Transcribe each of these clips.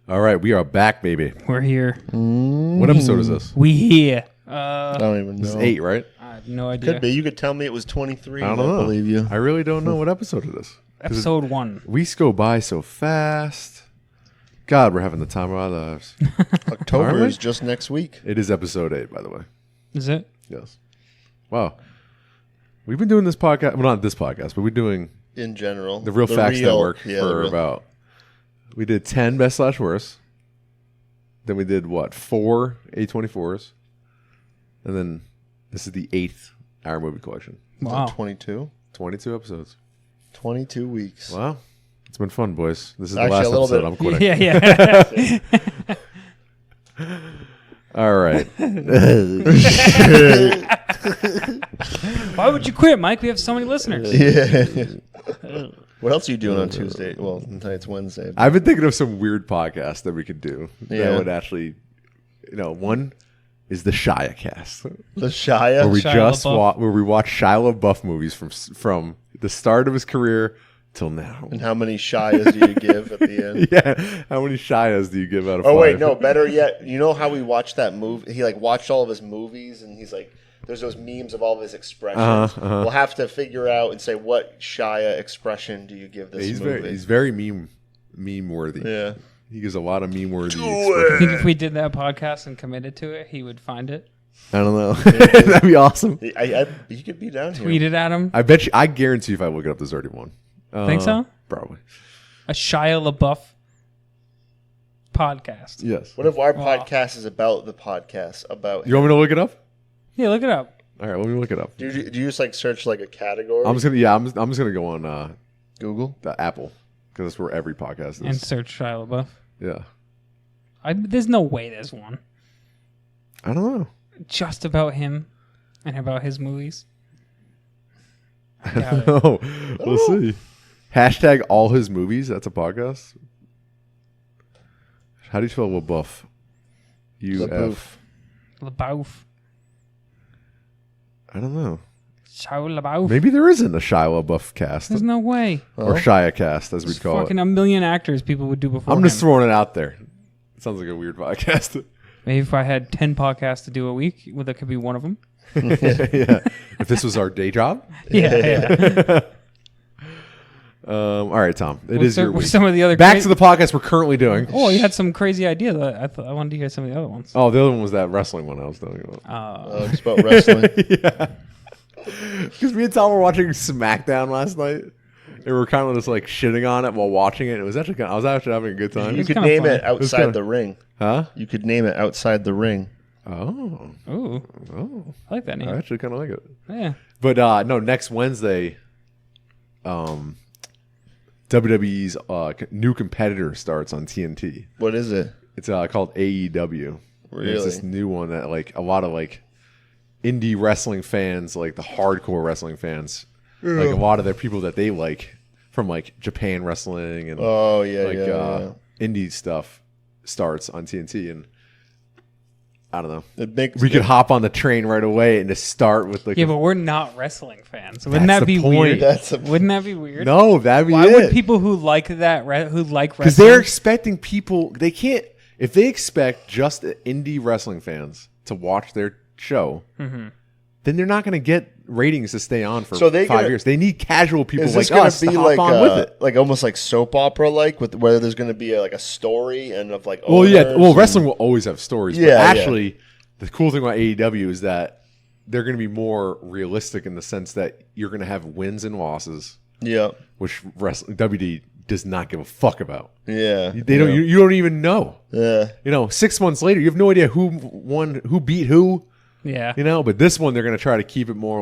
All right, we are back, baby. We're here. What episode is this? We here. I don't even know. This is 8, right? I have no idea. Could be. You could tell me it was 23. I don't know. I believe you. I really don't know what episode it is. Episode 1. Weeks go by so fast. God, we're having the time of our lives. October is just next week. It is episode 8, by the way. Is it? Yes. Wow. We've been doing this podcast. Well, not this podcast, but we're doing In general. the Real Facts Network yeah, for about... We did 10 best/worst. Then we did, 4 A24s. And then this is the 8th Our Movie Collection. Wow. 22? 22 episodes. 22 weeks. Wow. It's been fun, boys. This is Actually, the last a episode. little I'm quitting. Yeah. All right. Why would you quit, Mike? We have so many listeners. Yeah. What else are you doing on Tuesday? Well, tonight's Wednesday. I've been thinking of some weird podcasts that we could do Yeah. that would actually, one is the Shia cast, The Shia? where we Shia where we watch Shia LaBeouf movies from the start of his career till now. And how many Shias do you give at the end? Yeah, how many Shias do you give out of 5? Oh, wait, no. Better yet, you know how we watched that movie? He, watched all of his movies, and he's like... There's those memes of all of his expressions. We'll have to figure out and say, what Shia expression do you give this movie? He's very meme worthy. Yeah. He gives a lot of meme worthy. I think if we did that podcast and committed to it, he would find it. I don't know. That'd be awesome. You could be down here. Tweet it at him. I guarantee if I look it up, there's already one. Think so? Probably. A Shia LaBeouf podcast. Yes. What if our podcast is about the podcast? About You want me to look it up? Yeah, look it up. All right, let me look it up. Do you just search a category? I'm just gonna go on Google? the Apple because that's where every podcast is. And search Shia LaBeouf. Yeah. There's no way there's one. I don't know. Just about him and about his movies. I doubt it. No, we'll see. Hashtag all his movies. That's a podcast. How do you spell LaBeouf? U-F. LaBeouf. I don't know. Shia LaBeouf. Maybe there isn't a Shia LaBeouf cast. There's no way. Or Shia cast, as There's we'd call fucking it. a million actors people would do before I'm just him. throwing it out there. It sounds like a weird podcast. Maybe if I had 10 podcasts to do a week, well, that could be one of them. Yeah. If this was our day job. Yeah. All right, Tom. It is your week. Some of the other Back to the podcast we're currently doing. Oh, you had some crazy idea that I wanted to hear some of the other ones. Oh, the other one was that wrestling one I was talking about. It's about wrestling. Yeah. Because me and Tom were watching SmackDown last night. And we were kind of just shitting on it while watching it. It was actually I was actually having a good time. You It's could kinda name funny. it outside the ring. Huh? You could name it outside the ring. Oh. Ooh, Oh. I like that name. I actually kind of like it. Yeah. But no, next Wednesday, WWE's new competitor starts on TNT. What is it? It's called AEW. Really? It's this new one that a lot of indie wrestling fans, the hardcore wrestling fans, a lot of their people that they like from Japan wrestling and Oh, yeah. indie stuff starts on TNT. And I don't know. We could hop on the train right away and just start with Yeah, but we're not wrestling fans. Wouldn't That's that the be point. weird? Wouldn't that be weird? No, that'd be Why it. would people who like that, who like Because wrestling... they're expecting people. They can't. If they expect just indie wrestling fans to watch their show, then they're not going to get ratings to stay on for 5 years. They need casual people Is like this us going to to hop be on with it. almost like soap opera with whether there's going to be a story and of Well, yeah. owners Well, and- wrestling will always have stories. Yeah, but actually, the cool thing about AEW is that they're going to be more realistic in the sense that you're going to have wins and losses, Yeah. which WWE does not give a fuck about. Yeah. They don't. You don't even know. Yeah. 6 months later, you have no idea who won, who beat who. Yeah. But this one they're going to try to keep it more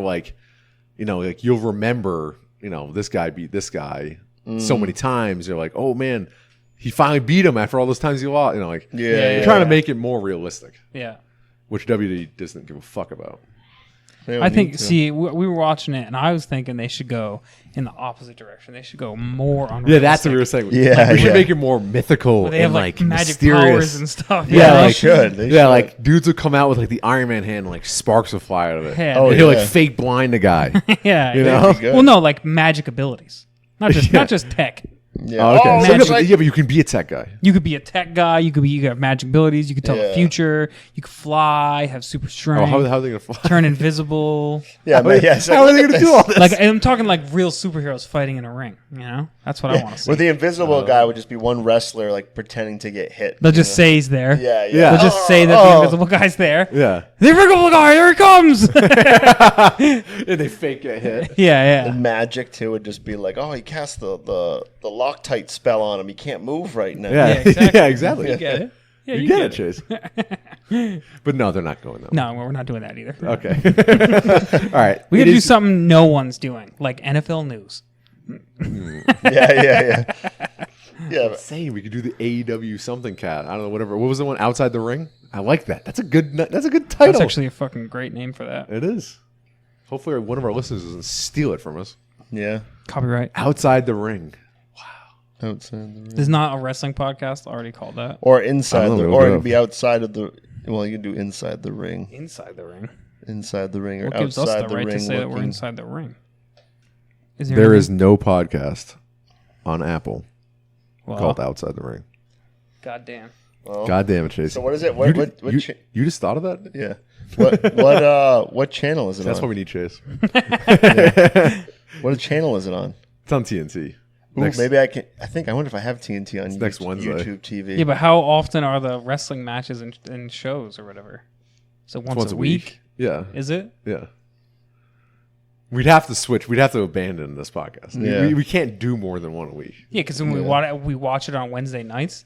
you'll remember, this guy beat this guy so many times. You're like, oh man, he finally beat him after all those times he lost. They're trying to make it more realistic, Yeah. which WWE doesn't give a fuck about. I think, we were watching it, and I was thinking they should go in the opposite direction. They should go more on. Yeah, that's what we were saying. Yeah, we should yeah. make it more mythical Where they have and magic mysterious powers and stuff. Yeah, they should. They should. Dudes would come out with the Iron Man hand, and sparks would fly out of it. Yeah. Oh, And he'll yeah. fake blind a guy. yeah. You know? That'd be good. Well, no, magic abilities, not just tech. Yeah. Oh, okay. Oh, So that's right. yeah, but you can be a tech guy. You could be a tech guy. You could have magic abilities. You could tell the future. You could fly. Have super strength. Oh, how are they gonna fly? Turn invisible. Yeah, man. Yeah. How are they gonna do all this? Like I'm talking like real superheroes fighting in a ring. You know, that's what I want to see. Where the invisible guy would just be one wrestler like pretending to get hit. They'll just say he's there. Yeah. They'll just say that the invisible guy's there. Yeah. The invisible guy, here he comes. And they fake get hit. Yeah. And magic too would just be like, oh, he cast the Loctite spell on him. He can't move right now. Yeah. exactly. Yeah, exactly. You get it. Yeah, You get it, Chase. But no, they're not going that way. No, we're not doing that either. Okay. All right. We got to do something no one's doing, like NFL news. Yeah. I'm saying we could do the AEW something cat. I don't know, whatever. What was the one outside the ring? I like that. That's a good title. That's actually a fucking great name for that. It is. Hopefully, one of our listeners doesn't steal it from us. Yeah. Copyright. Outside the ring. Outside the ring. There's not a wrestling podcast already called that. Or inside I don't the, know, or look it it'd up. be outside of the. Well, you can do inside the ring. Inside the ring. Inside the ring or What gives outside us the the right ring. to say that we're looking. inside the ring? There is no podcast on Apple well, called Outside the Ring. Goddamn. Well, God damn it, Chase. So what is it? You, What? did- What? you, Cha- you just thought of that? yeah. What channel is it That's on? why we need Chase. What channel is it on? It's on TNT. Ooh, Next- maybe I can. I think I wonder if I have TNT on next Wednesday. YouTube TV. Yeah, but how often are the wrestling matches and shows or whatever? So once a week? Yeah. Is it? Yeah. We'd have to switch. We'd have to abandon this podcast. Yeah. We can't do more than one a week. Yeah, because when we watch it on Wednesday nights.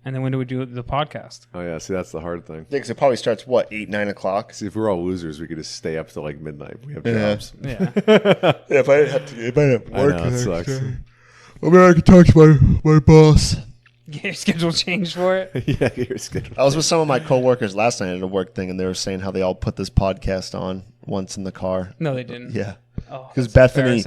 And then when do we do the podcast? Oh, yeah. See, that's the hard thing. Because it probably starts, 8, 9 o'clock? See, if we're all losers, we could just stay up till like midnight. We have Yeah. jobs. Yeah. Yeah, if I didn't have to, if I didn't I work know, it sucks. I mean, I could talk to my boss. Get your schedule changed for it. Yeah, your schedule. I was with some of my coworkers last night at a work thing, and they were saying how they all put this podcast on once in the car. No, they didn't. Yeah. Oh, Because that's Bethany,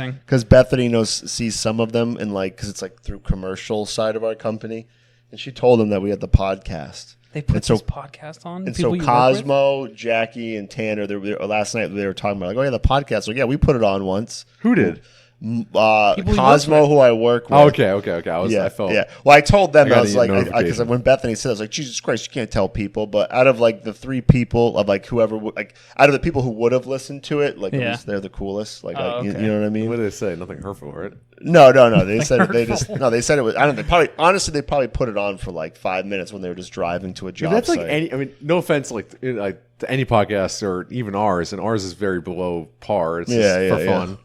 embarrassing. sees some of them, and because it's like through commercial side of our company, and she told them that we had the podcast. They put And so- this podcast on. And people so you work with? Cosmo, Jackie, and Tanner, last night they were talking about like, oh yeah, the podcast. So yeah, we put it on once. Who did? you Cosmo, work who I work with. Oh, okay. I felt. Yeah. Well, I told them, I got I was a like, notification. because when Bethany said, I was like, Jesus Christ, you can't tell people. But out of like the 3 people of like whoever, out of the people who would have listened to it, like at Yeah. least they're the coolest. Like, Oh, you okay. know what I mean? What did they say? Nothing hurtful, right? No. They said they said it was. I don't know. Honestly, they probably put it on for like 5 minutes when they were just driving to a job That's like site. any. I mean, no offense, like to any podcast or even ours, and ours is very below par. It's just for fun.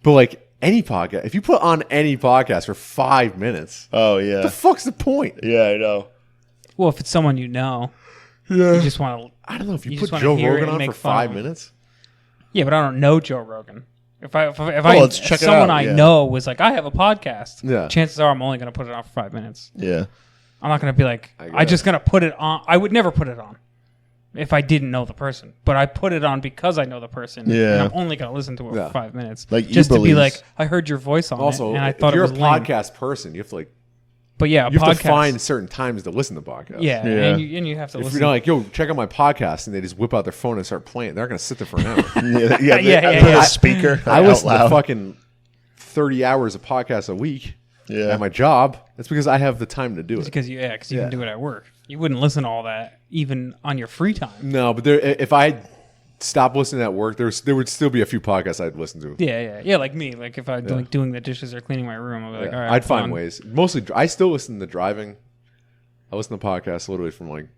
But like any podcast, if you put on any podcast for 5 minutes, Oh what yeah, the fuck's the point? yeah, I know. Well, if it's someone you know, Yeah. you just want to. I don't know if you, You put just wanna Joe hear it Rogan and on make for fun 5 of him. minutes. Yeah, but I don't know Joe Rogan. If let's check it someone out, I yeah. know was like, I have a podcast. Yeah. Chances are I'm only going to put it on for 5 minutes. Yeah. I'm not going to be like, I I'm guess. just going to put it on. I would never put it on if I didn't know the person. But I put it on because I know the person. Yeah. And I'm only going to listen to it Yeah. for 5 minutes. Like just to be Uberlease. like, I heard your voice on Also, it, and I if thought it you're was a lame. podcast person, you have to like But yeah, a you have podcast. to find certain times to listen to podcasts. Yeah, Yeah. And you have to If listen. you're not like, yo, check out my podcast, and they just whip out their phone and start playing, they're gonna sit there for an hour. Yeah. Put a speaker. I out listen to loud. fucking 30 hours of podcasts a week Yeah. at my job. That's because I have the time to do It's it. because you Yeah. can do it at work. You wouldn't listen to all that even on your free time. No, but if I stopped listening at work, there would still be a few podcasts I'd listen to. Yeah, like me. Like if I like doing the dishes or cleaning my room, I'll be like, Yeah. all right, I'd find fine. ways. Mostly, I still listen to driving. I listen to podcasts literally from like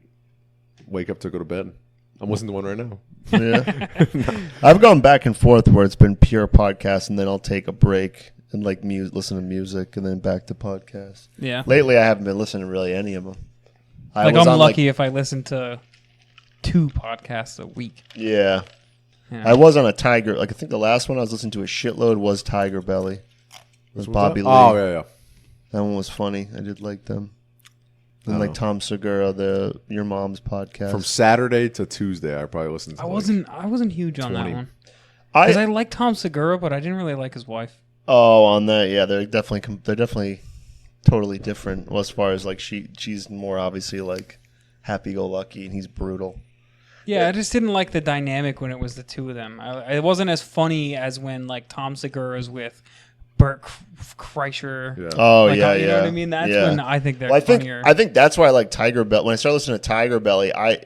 wake up to go to bed. I'm listening to one right now. Yeah. I've gone back and forth where it's been pure podcast, and then I'll take a break and like listen to music, and then back to podcasts. Yeah. Lately, I haven't been listening to really any of them. Like I'm lucky if I listen to 2 podcasts a week. Yeah. Yeah. I was on a Tiger. Like I think the last one I was listening to a shitload was Tiger Belly. It was Bobby Lee. Oh yeah. That one was funny. I did like them. And Oh. like Tom Segura, the Your Mom's podcast. From Saturday to Tuesday, I probably listened to. I wasn't huge on 20. that one because I I like Tom Segura, but I didn't really like his wife. on that, yeah, they're definitely totally different. Well, as far as like she's more obviously like happy-go-lucky, and he's brutal. Yeah, I just didn't like the dynamic when it was the two of them. It wasn't as funny as when like Tom Segura's with Bert Kreischer. Yeah. Oh Like, yeah, you yeah. know what I mean? That's when I think they're funnier. I think that's why I like Tiger Belly. When I started listening to Tiger Belly, I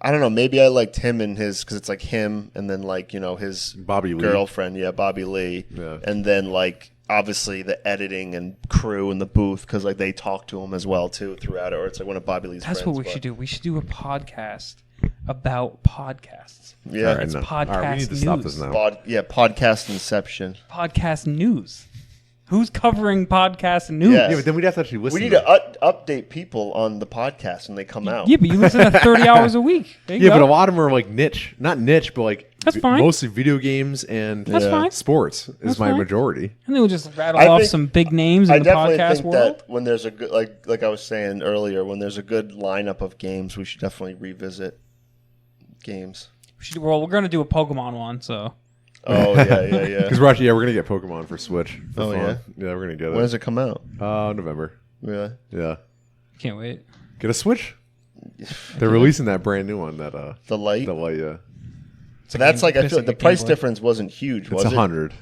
don't know. Maybe I liked him and his because it's like him and then like his Bobby Lee. girlfriend, Bobby Lee, and then like obviously the editing and crew in the booth because like they talk to him as well too throughout it. Or it's like one of Bobby Lee's. That's friends, what we should do. We should do a podcast about podcasts. Yeah, All right, It's no. podcast All right, we need to news. stop this now. Podcast Inception. Podcast news. Who's covering podcast news? Yeah. Yeah, but then we'd have to actually listen. We need to update people on the podcast when they come out. Yeah, but you listen to 30 hours a week. There you Yeah, go. but a lot of them are like niche, not niche, but like That's fine. mostly video games and That's fine. sports is That's my fine. majority. And then we'll just rattle I off think- some big names I in the definitely podcast think world. that when there's a good like I was saying earlier, when there's a good lineup of games, we should definitely revisit games. We're going to do a Pokemon one, so. Oh yeah. Because we're gonna get Pokemon for Switch. For Oh, fun. Yeah, we're gonna get When does it come out? November. Really? Yeah, Can't wait. get a Switch. They're releasing that brand new one. That The light. yeah. So that's like I feel basically like the a price Game Boy. difference wasn't huge. Was It's it? $100.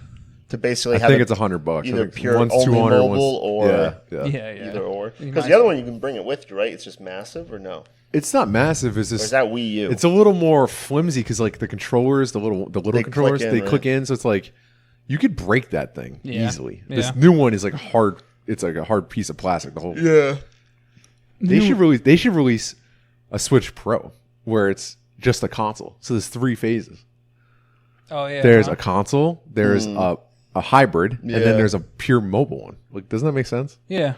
To basically I have think it it's $100. I either think pure one's only 200, mobile or yeah. Yeah. either or. You Because might- the other one you can bring it with you, right? It's just massive or no? It's not massive. It's Or is just that Wii U? it's a little more flimsy because like the controllers, the little They controllers, click in, they right? click in. So it's like you could break that thing Yeah. easily. Yeah. This new one is like hard. It's like a hard piece of plastic. The whole yeah. They should release a Switch Pro where it's just a console. So there's 3 phases. Oh, yeah. There's a console, there's a hybrid, and Yeah. then there's a pure mobile one. Like, doesn't that make sense? Yeah.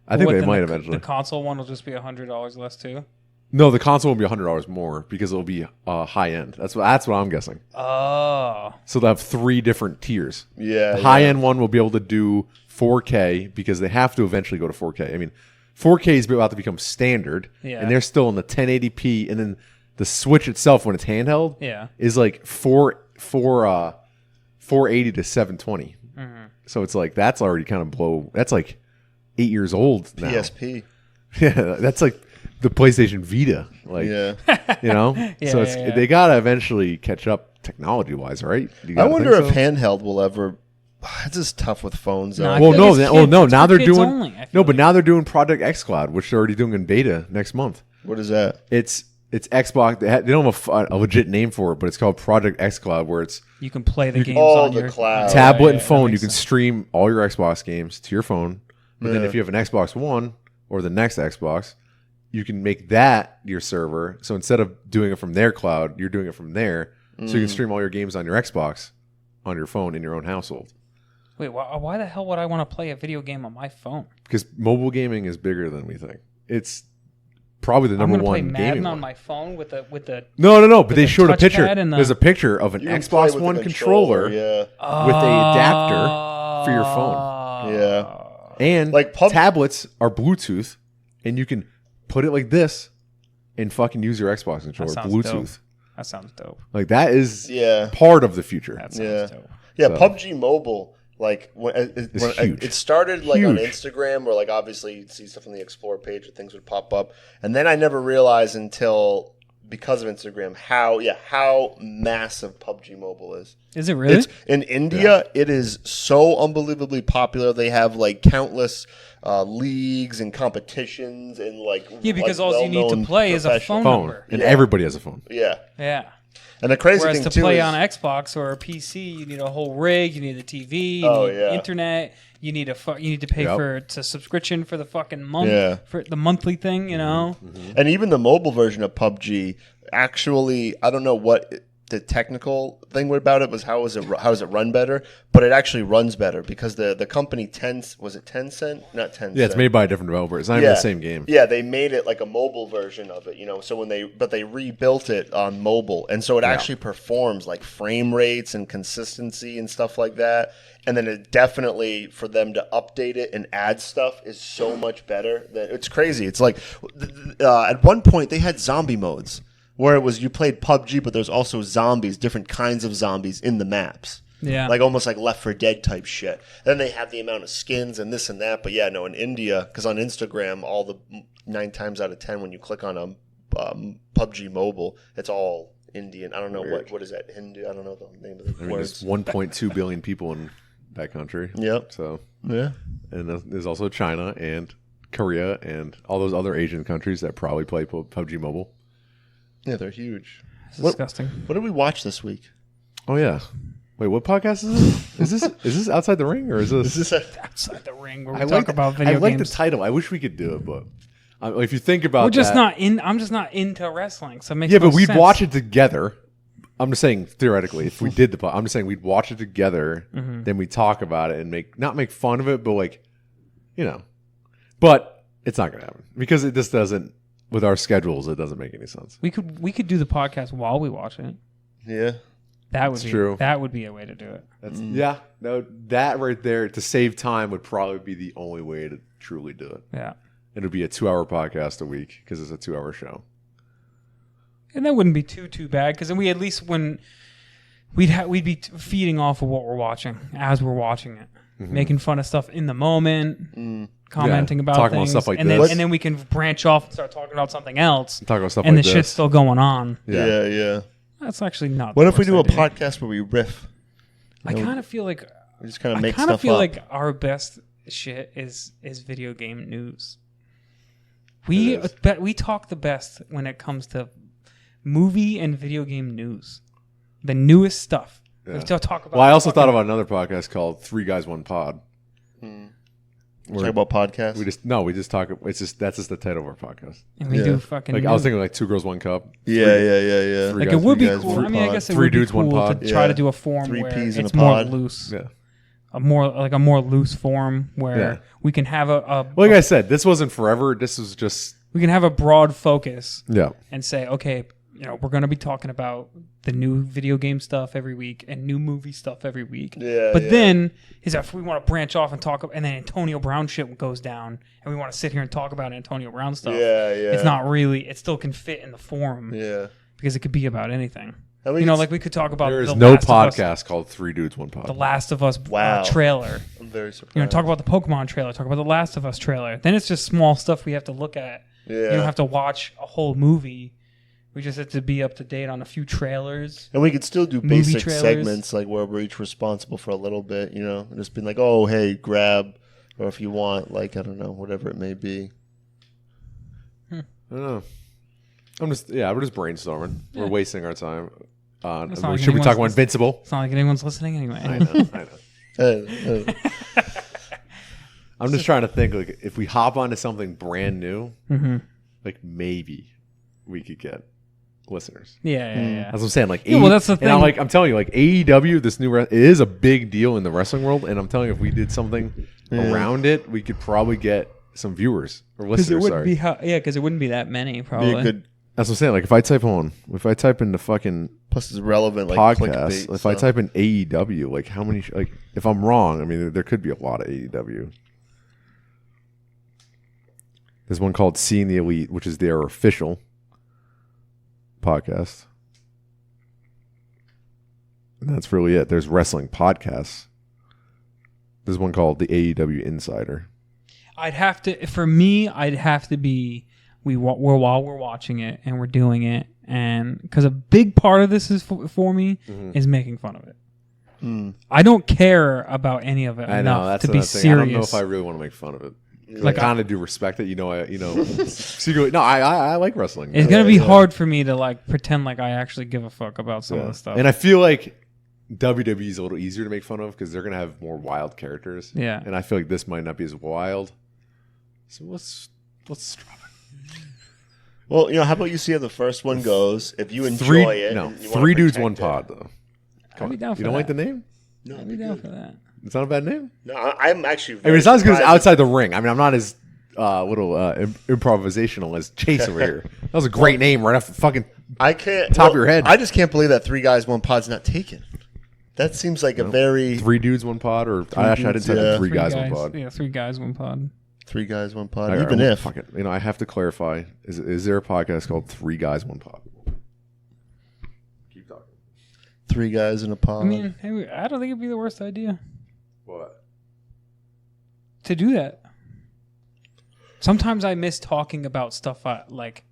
I think What, they then might the, eventually. The console one will just be $100 less, too? No, the console will be $100 more because it'll be high end. That's what I'm guessing. Oh. So they'll have 3 different tiers. Yeah. The high end one will be able to do 4K because they have to eventually go to 4K. I mean, 4K is about to become standard, Yeah. and they're still in the 1080p. And then the Switch itself, when it's handheld, Yeah. is like 480 to 720. Mm-hmm. So it's like that's already kind of blow. That's like 8 years old now. PSP. Yeah, that's like the PlayStation Vita. Like, Yeah. you know. Yeah, so it's, yeah. they gotta eventually catch up technology wise, right? You I gotta wonder think if so? handheld will ever. It's just tough with phones. No, Though. I Well, feel no, like it's kids. now It's for they're kids doing only, I feel no, but like. now they're doing Project X Cloud, which they're already doing in beta next month. What is that? It's Xbox. They don't have a legit name for it, but it's called Project X Cloud, where it's You can play the games Oh, on the your cloud. tablet and that phone. You makes can sense. stream all your Xbox games to your phone. But then Yeah. if you have an Xbox One or the next Xbox, you can make that your server. So instead of doing it from their cloud, you're doing it from there. So you can stream all your games on your Xbox on your phone in your own household. Wait, why the hell would I want to play a video game on my phone? Because mobile gaming is bigger than we think. It's probably the I'm number gonna play one Madden gaming on one. my phone with the No. But they the showed a picture. touchpad and the- There's a picture of an You can play Xbox with One the controller Yeah. with a adapter for your phone. Yeah. And Like tablets are Bluetooth, and you can put it like this and fucking use your Xbox controller sounds Bluetooth. dope. That sounds dope. Like that is Yeah. part of the future. That sounds Yeah. dope. Yeah, So- PUBG Mobile, like when huge. it started like on Huge. Instagram, where like obviously you'd see stuff on the Explore page and things would pop up, and then I never realized until because of Instagram how massive PUBG Mobile is. Is it really? It's in India. It is so unbelievably popular. They have like countless leagues and competitions and like Yeah, because like, all you need to well-known play is a professional- phone Phone. number. And Yeah. everybody has a phone. Yeah, Yeah. and the crazy Whereas thing to too play is, on an Xbox or a PC, you need a whole rig, you need a TV, you Oh, need yeah. internet, you need to pay Yep. for it's a subscription for the fucking month, Yeah. for the monthly thing, you know. and even the mobile version of PUBG, actually, I don't know what the technical thing about it was. How does it run better? But it actually runs better because the company was it Tencent? Not Tencent. Yeah, it's made by a different developer. It's not even the same game. Yeah, they made it like a mobile version of it, you know. So they rebuilt it on mobile, and so it actually performs like frame rates and consistency and stuff like that. And then it definitely for them to update it and add stuff is so much better. That it's crazy. It's like at one point they had zombie modes where it was you played PUBG, but there's also zombies, different kinds of zombies in the maps. Yeah. Like almost like Left 4 Dead type shit. Then they have the amount of skins and this and that. But yeah, no, in India, because on Instagram, all the 9 times out of 10 when you click on a PUBG Mobile, it's all Indian. I don't know what is that Hindu. I don't know the name of the I mean, words. there's 1.2 billion people in that country. Yep. So yeah, and there's also China and Korea and all those other Asian countries that probably play PUBG Mobile. Yeah, they're huge. It's disgusting. What did we watch this week? Oh yeah. Wait, what podcast is this? Is this Outside the Ring or is this Outside the Ring where we talk about video games? I like games. the title. I wish we could do it, but if you think about I'm just that, not into wrestling, so it makes but we'd sense. watch it together. I'm just saying theoretically, if we did I'm just saying we'd watch it together, then we talk about it and not make fun of it, but like, but it's not gonna happen because it just doesn't. With our schedules, it doesn't make any sense. We could do the podcast while we watch it. Yeah, that's true. That would be a way to do it. Yeah, no, that right there to save time would probably be the only way to truly do it. Yeah, it would be a 2-hour podcast a week because it's a 2-hour show. And that wouldn't be too bad because then we at least we'd be feeding off of what we're watching as we're watching it, making fun of stuff in the moment, commenting about talking things, about stuff like and this. and then we can branch off and start talking about something else. Talk about stuff and like the this. shit's still going on. Yeah. That's actually not. What if we the do a worst idea. podcast where we riff? I kind of feel like We just kind of make I kind of stuff feel up. like our best shit is video game news. We talk the best when it comes to movie and video game news, the newest stuff. Yeah. We still talk about. Well, I also thought about another podcast called 3 Guys 1 Pod. Talk about podcasts. We just talk. That's just the title of our podcast. And we do fucking. Like I was thinking, like 2 Girls 1 Cup. Yeah. Three Like guys, it would be guys, cool. one I mean, I pod. guess it 3 would be dudes, one cool pod. to try to do a form 3 where peas in it's a more pod. loose. Yeah. A more loose form where we can have Like I said, this wasn't forever. This was just. we can have a broad focus. Yeah. And say, okay, we're going to be talking about the new video game stuff every week and new movie stuff every week. Yeah. But then if we want to branch off and talk, and then Antonio Brown shit goes down, and we want to sit here and talk about Antonio Brown stuff. Yeah. It's not really. It still can fit in the forum. Yeah. Because it could be about anything. And we Like we could talk about. There is the no Last of Us- podcast called 3 Dudes 1 Pod. The Last of Us Wow. trailer. I'm very surprised. Talk about the Pokemon trailer. Talk about the Last of Us trailer. Then it's just small stuff we have to look at. Yeah. You don't have to watch a whole movie. We just have to be up to date on a few trailers. And we could still do Movie basic trailers. segments, like where we're each responsible for a little bit, and just being like, oh, hey, grab, or if you want, like, I don't know, whatever it may be. I don't know. We're just brainstorming. Yeah. We're wasting our time. It's not like Should we talk about anyone's- Invincible? It's not like anyone's listening anyway. I know. I'm just trying to think, like, if we hop onto something brand new, like maybe we could get listeners. Yeah. That's what I'm saying. Like, Yeah, well, that's the And thing. I'm telling you, like AEW, this new it is a big deal in the wrestling world, and I'm telling you, if we did something around it, we could probably get some viewers or listeners. Because it wouldn't be because it wouldn't be that many probably. Be a good, That's what I'm saying. Like, if I type in the fucking plus it's relevant, like podcast, clickbait, if I type in AEW, like how many? Like, if I'm wrong, I mean, there could be a lot of AEW. There's one called Seeing the Elite, which is their official podcast. And that's really it. There's wrestling podcasts. There's one called the AEW Insider. I'd have to be while we're watching it and we're doing it, and because a big part of this is for me is making fun of it. I don't care about any of it I know enough that's to the be thing. serious. I don't know if I really want to make fun of it. Like, I kind of do respect it, secretly. No, I like wrestling. It's gonna be hard for me to like pretend like I actually give a fuck about some of the stuff. And I feel like WWE is a little easier to make fun of because they're gonna have more wild characters. Yeah. And I feel like this might not be as wild. So let's drop it. Well, how about you see how the first one goes? If you enjoy it, and you wanna 3 Dudes protect 1 it. Pod though. I'd be down for You don't that. like the name? No, I'd be down for that. It's not a bad name. No, I'm actually. I mean, it's not as good as surprised. Outside the Ring. I mean, I'm not as improvisational as Chase over here. That was a great name right off the fucking I can't top of your head. I just can't believe that 3 Guys 1 Pod's not taken. That seems like a very 3 Dudes 1 Pod, or I didn't dudes, say yeah. 3 guys 1 pod. Yeah, 3 guys, 1 pod. 3 Guys 1 Pod. All right, Even if fuck it. I have to clarify. Is there a podcast called 3 Guys 1 Pod? Keep talking. 3 Guys in a Pod. I mean, hey, I don't think it'd be the worst idea What? to do that. Sometimes I miss talking about stuff like.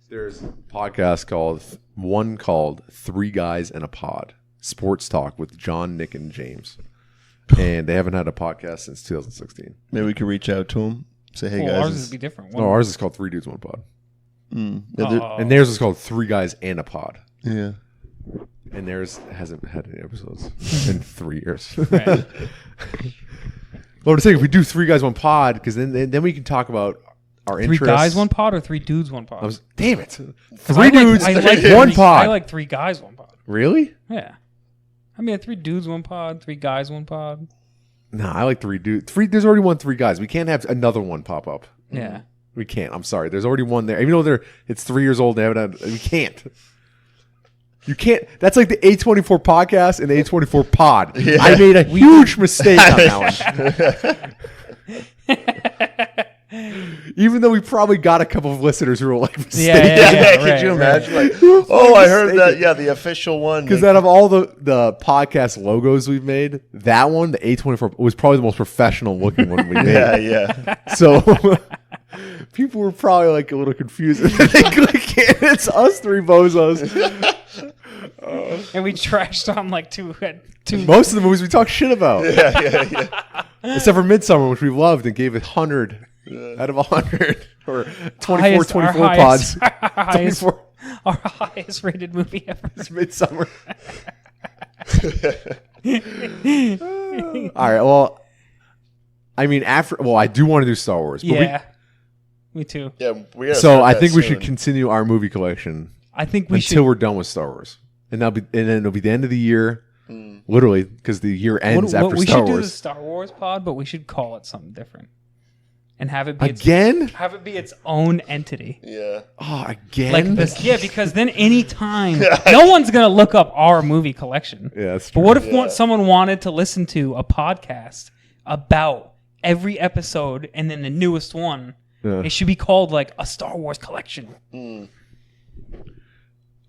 There's a podcast called 3 Guys in a Pod. Sports talk with John, Nick, and James. and they haven't had a podcast since 2016. Maybe we could reach out to them. Say, hey Well, guys. ours would be different. No, ours is called 3 Dudes, 1 Pod. Oh. And theirs is called 3 Guys and a Pod. Yeah. And theirs hasn't had any episodes in 3 years. Right. Well, I'm saying if we do 3 Guys, 1 Pod, because then we can talk about our 3 interests. guys, 1 pod, or 3 dudes, 1 pod? Damn it. 3 I like- dudes, I like 1 three- pod. I like 3 guys, 1 pod. Really? Yeah. I mean, 3 dudes, 1 pod, 3 guys, 1 pod. No, I like 3 dudes. There's already 3 guys. We can't have another one pop up. Yeah. We can't. I'm sorry. There's already one there. Even though it's 3 years old, they haven't had, we can't. You can't. That's like the A24 podcast and the A24 pod. Yeah. I made a huge mistake on that one. Even though we probably got a couple of listeners who were like, Yeah, Could right, you imagine? right. Like, I heard that. Yeah, the official one. Because out of all the podcast logos we've made, that one, the A24, was probably the most professional looking one we made. Yeah. So people were probably like a little confused. It's us 3 bozos. And we trashed on like two. Most of the movies we talk shit about. Yeah. Except for Midsummer, which we loved and gave it 100 out of 100. Or 24 pods. Our highest rated movie ever. It's Midsummer. All right, well, I mean, I do want to do Star Wars. But Yeah. Me too. Yeah. So I think we should continue our movie collection I think we until should. we're done with Star Wars. And then it'll be the end of the year. Literally, because the year ends after we Star should do the Wars. Star Wars pod, but we should call it something different. And have it be Again? have it be its own entity. Yeah. Oh, again? Like this, yeah, because then anytime no one's gonna look up our movie collection. Yeah, that's true. But what if someone wanted to listen to a podcast about every episode and then the newest one? Yeah. It should be called like a Star Wars collection.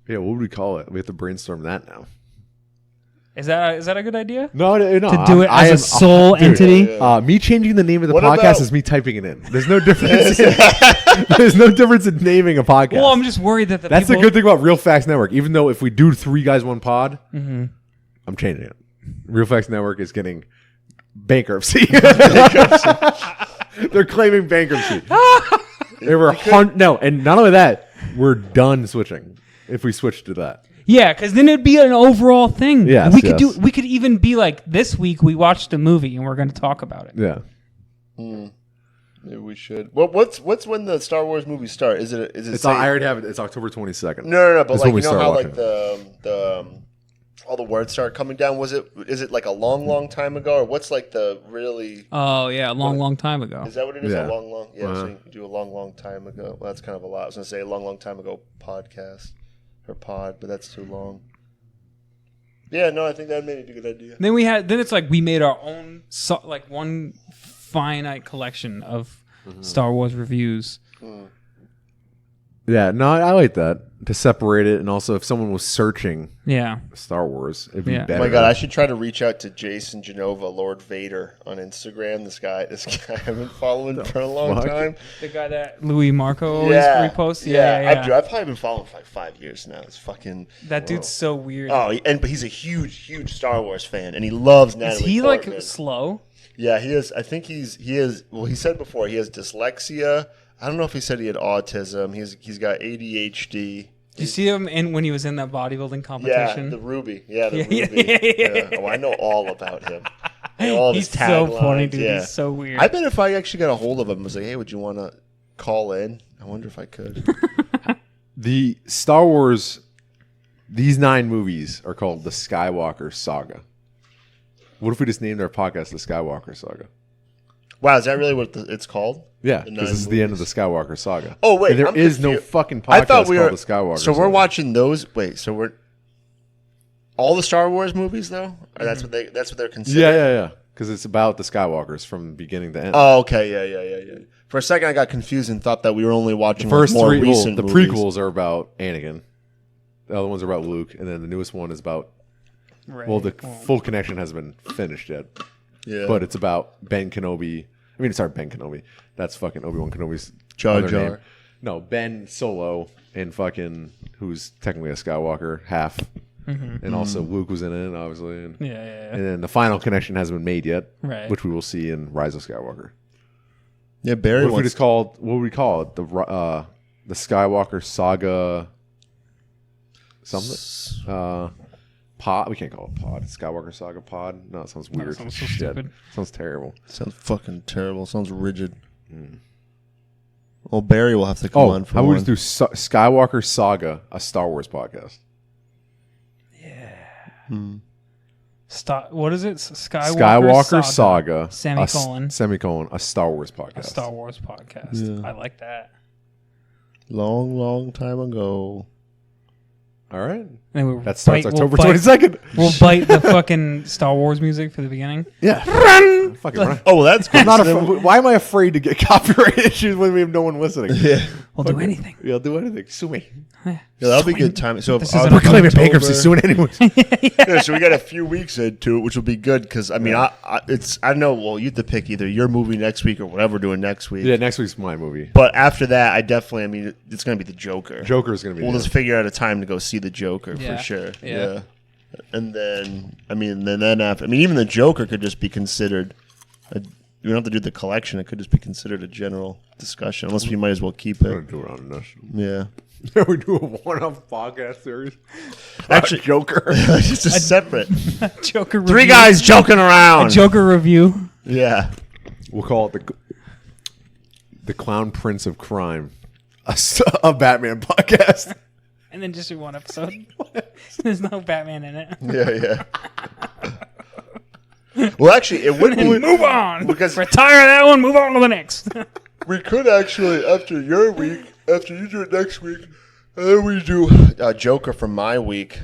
Yeah, what would we call it? We have to brainstorm that now. Is that a good idea? No. To do it as a sole entity? Me changing the name of the What podcast about- is me typing it in. There's no difference. There's no difference in naming a podcast. Well, I'm just worried that That's people... the good thing about Real Facts Network. Even though if we do 3 Guys, 1 Pod, I'm changing it. Real Facts Network is getting bankruptcy. They're claiming bankruptcy. They were no, and not only that, we're done switching. If we switch to that. Yeah, because then it'd be an overall thing. Yes, we could yes. We could even be like, this week we watched a movie and we're going to talk about it. Yeah. Maybe we should. Well, what's when the Star Wars movies start? Is it? I already have it. It's October 22nd. No. But That's like when we you know start how watching like the all the words start coming down. Is it like a long time ago, or what's like the really? Oh yeah, a long time ago. Is that what it is? Yeah. A long. Yeah. So you can do a long time ago. Well, that's kind of a lot. I was gonna say a long time ago podcast or pod, but that's too long. Yeah, no, I think that made a good idea. Then it's like we made our own like one finite collection of Star Wars reviews. Yeah, no, I like that. To separate it, and also if someone was searching Yeah. Star Wars, it'd be Yeah. better. Oh my god, I should try to reach out to Jason Genova, Lord Vader, on Instagram. This guy I've been following for a long fuck? time. The guy that Louis Marco always reposts. Yeah. I've probably been following for like 5 years now. It's fucking That dude's so weird. oh, but he's a huge Star Wars fan, and he loves Natalie. Is he Portman. like slow? Yeah, he is. I think he is. Well, he said before he has dyslexia. I don't know if he said he had autism. He's got ADHD. Did you see him when he was in that bodybuilding Yeah, competition? the Ruby. Yeah, the Yeah, Ruby. yeah. Oh, I know all about him. I know all of He's his so taglines. funny, dude. Yeah. He's so weird. I bet if I actually got a hold of him and was like, hey, would you want to call in? I wonder if I could. The Star Wars, these 9 movies are called the Skywalker Saga. What if we just named our podcast the Skywalker Saga? Wow, is that really what it's called? Yeah, The because 9 this is the end of the movies. Skywalker Saga. Oh, wait. And there I'm is no confused. fucking podcast I thought we called were the Skywalker So Saga. we're watching those. Wait, so we're all the Star Wars movies though? Or that's what they're considered. Yeah. Because it's about the Skywalkers from beginning to end. Oh, okay. Yeah. For a second, I got confused and thought that we were only watching First more 3, recent the movies. prequels are about Anakin. The other ones are about Luke, and then the newest one is about. Right. Well, the full connection hasn't been finished yet, Yeah, but it's about Ben Kenobi. Ben Kenobi. That's fucking Obi-Wan Kenobi's Jar other Jar. name. No, Ben Solo and fucking who's technically a Skywalker half. and also Luke was in it, obviously. And, Yeah. and then the final connection hasn't been made yet, Right. which we will see in Rise of Skywalker. Yeah, Barry. What would we call it? The Skywalker Saga. Something. Pod. We can't call it pod. Skywalker Saga pod. No, it sounds weird. Sounds so stupid. Sounds terrible. Sounds fucking terrible. Sounds rigid. Well, Barry will have to come on for how one. would we just do Skywalker Saga, a Star Wars podcast? What is it? Skywalker Saga, semicolon. A Star Wars podcast. A Star Wars podcast. Yeah. I like that. Long, long time ago. All right. And That starts October 22nd. We'll bite the fucking Star Wars music for the beginning. Yeah. Run! Fucking run. Oh, well, that's good. Why am I afraid to get copyright issues when we have no one listening? Yeah. We'll do anything. Yeah, I'll do anything. Sue me. Yeah, that'll be good time. So This if is We're claiming bankruptcy soon anyway. yeah, so we got a few weeks into it, which will be good because I mean, I don't know. Well, you have to pick either your movie next week or whatever we're doing next week. Yeah, next week's my movie. But after that, I mean, it's going to be the Joker. Joker's going to be We'll just figure out a time to go see the Joker Yeah. for sure. Yeah. And then, then after, even the Joker could just be considered. You don't have to do the collection. It could just be considered a general discussion, unless we might as well keep We're it. going to do it on this. Yeah. We do a one-off podcast series. Actually, Joker. just a separate. Joker review. Three guys joking around. A Joker review. Yeah. We'll call it the Clown Prince of Crime, a Batman podcast. And then just do one episode. There's no Batman in it. Yeah. Well, actually, it would be. Move on. Because retire that one. Move on to the next. we could actually, after your week, after you do it next week, and then we do Joker from my week.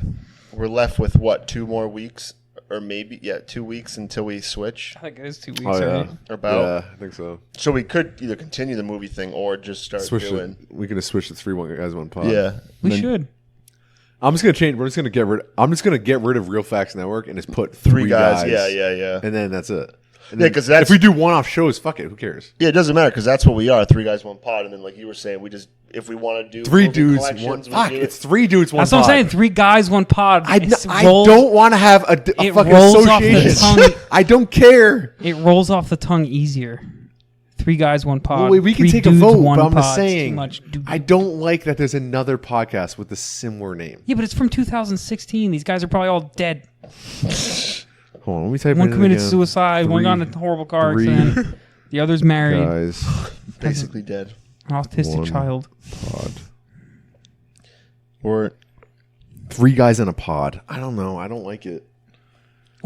We're left with what, 2 more weeks, or maybe 2 weeks until we switch. I think it is 2 weeks. Oh, yeah. Right? About. Yeah, I think so. So we could either continue the movie thing or just start doing. We can just switch to 3 guys 1 pod. Yeah, We should. I'm just gonna change. We're just gonna get rid. I'm just gonna get rid of Real Facts Network and just put 3 guys. guys. Yeah. And then that's it. And Yeah, then 'cause that's- if we do one-off shows, fuck it. Who cares? Yeah, it doesn't matter because that's what we are. 3 guys, 1 pod, and then like you were saying, we just if we want to do 3 movie dudes, collections, 1. we Fuck, do it's 3 dudes, 1 That's pod. what I'm saying. 3 guys, 1 pod. I rolls- don't want to have a it fucking rolls off the association. tongue. I don't care. It rolls off the tongue easier. 3 guys, 1 pod. Well, we can 3 take a dudes, vote, 1 but I'm just pod's too saying. much. I don't like that there's another podcast with a similar name. Yeah, but it's from 2016. These guys are probably all dead. Hold on, let me type One it in committed again. suicide. One 3 got in a horrible car 3 accident. The other's married. guys basically dead. An autistic 1 child. pod. Or 3 guys in a pod. I don't know. I don't like it.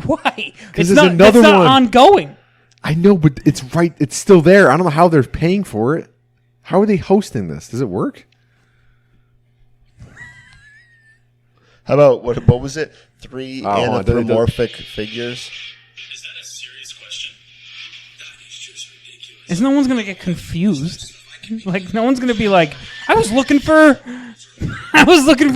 Why? there's That's another not one. ongoing. I know, but it's right. It's still there. I don't know how they're paying for it. How are they hosting this? Does it work? how about what was it? 3 Oh, anthropomorphic figures. Is that a serious question? That is just ridiculous. Is no one's gonna get confused? Like no one's gonna be like, I was looking for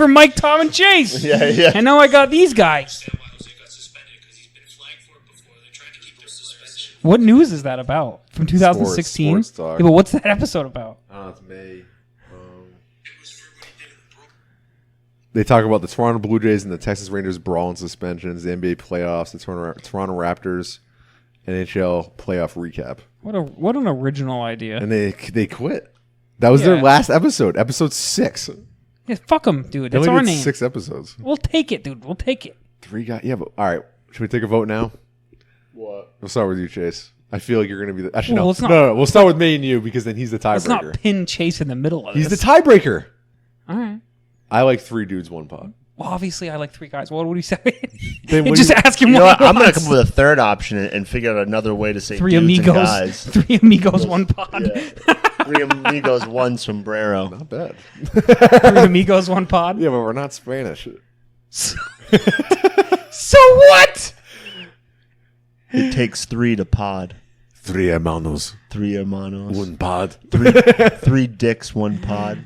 Mike, Tom, and Chase. Yeah. And now I got these guys. Why Jose got suspended because he's been flagged for it before. They're trying to keep their suspension. What news is that about? From 2016? Sports talk. Yeah, but what's that episode about? It's May. It was for what he did in the Brooklyn. They talk about the Toronto Blue Jays and the Texas Rangers brawl and suspensions, the NBA playoffs, the Toronto Raptors, NHL playoff recap, What an original idea. and they quit. That was their Yeah. last episode 6. Yeah, fuck them, dude. They That's only our did name. 6 episodes. We'll take it, dude. We'll take it. 3 guys. Yeah, but all right. Should we take a vote now? What? We'll start with you, Chase. I feel like you're going to be the. Actually, Well, no. let's not- No. We'll start with me and you because then he's the Let's not tiebreaker. pin Chase in the middle of He's the this. tiebreaker. All right. I like 3 dudes, 1 pod. Well, obviously, I like 3 guys. What would he say? Then what Just do you- ask him You know what what? he I'm gonna wants. come up with a third option and figure out another way to say 3 dudes amigos. and guys. 3 amigos, 1 pod. Yeah. 3 amigos, 1 sombrero. Not bad. 3 amigos, 1 pod. Yeah, but we're not Spanish. So what? It takes 3 to pod. 3 hermanos, 3 hermanos. 1 pod. 3 dicks, 1 pod.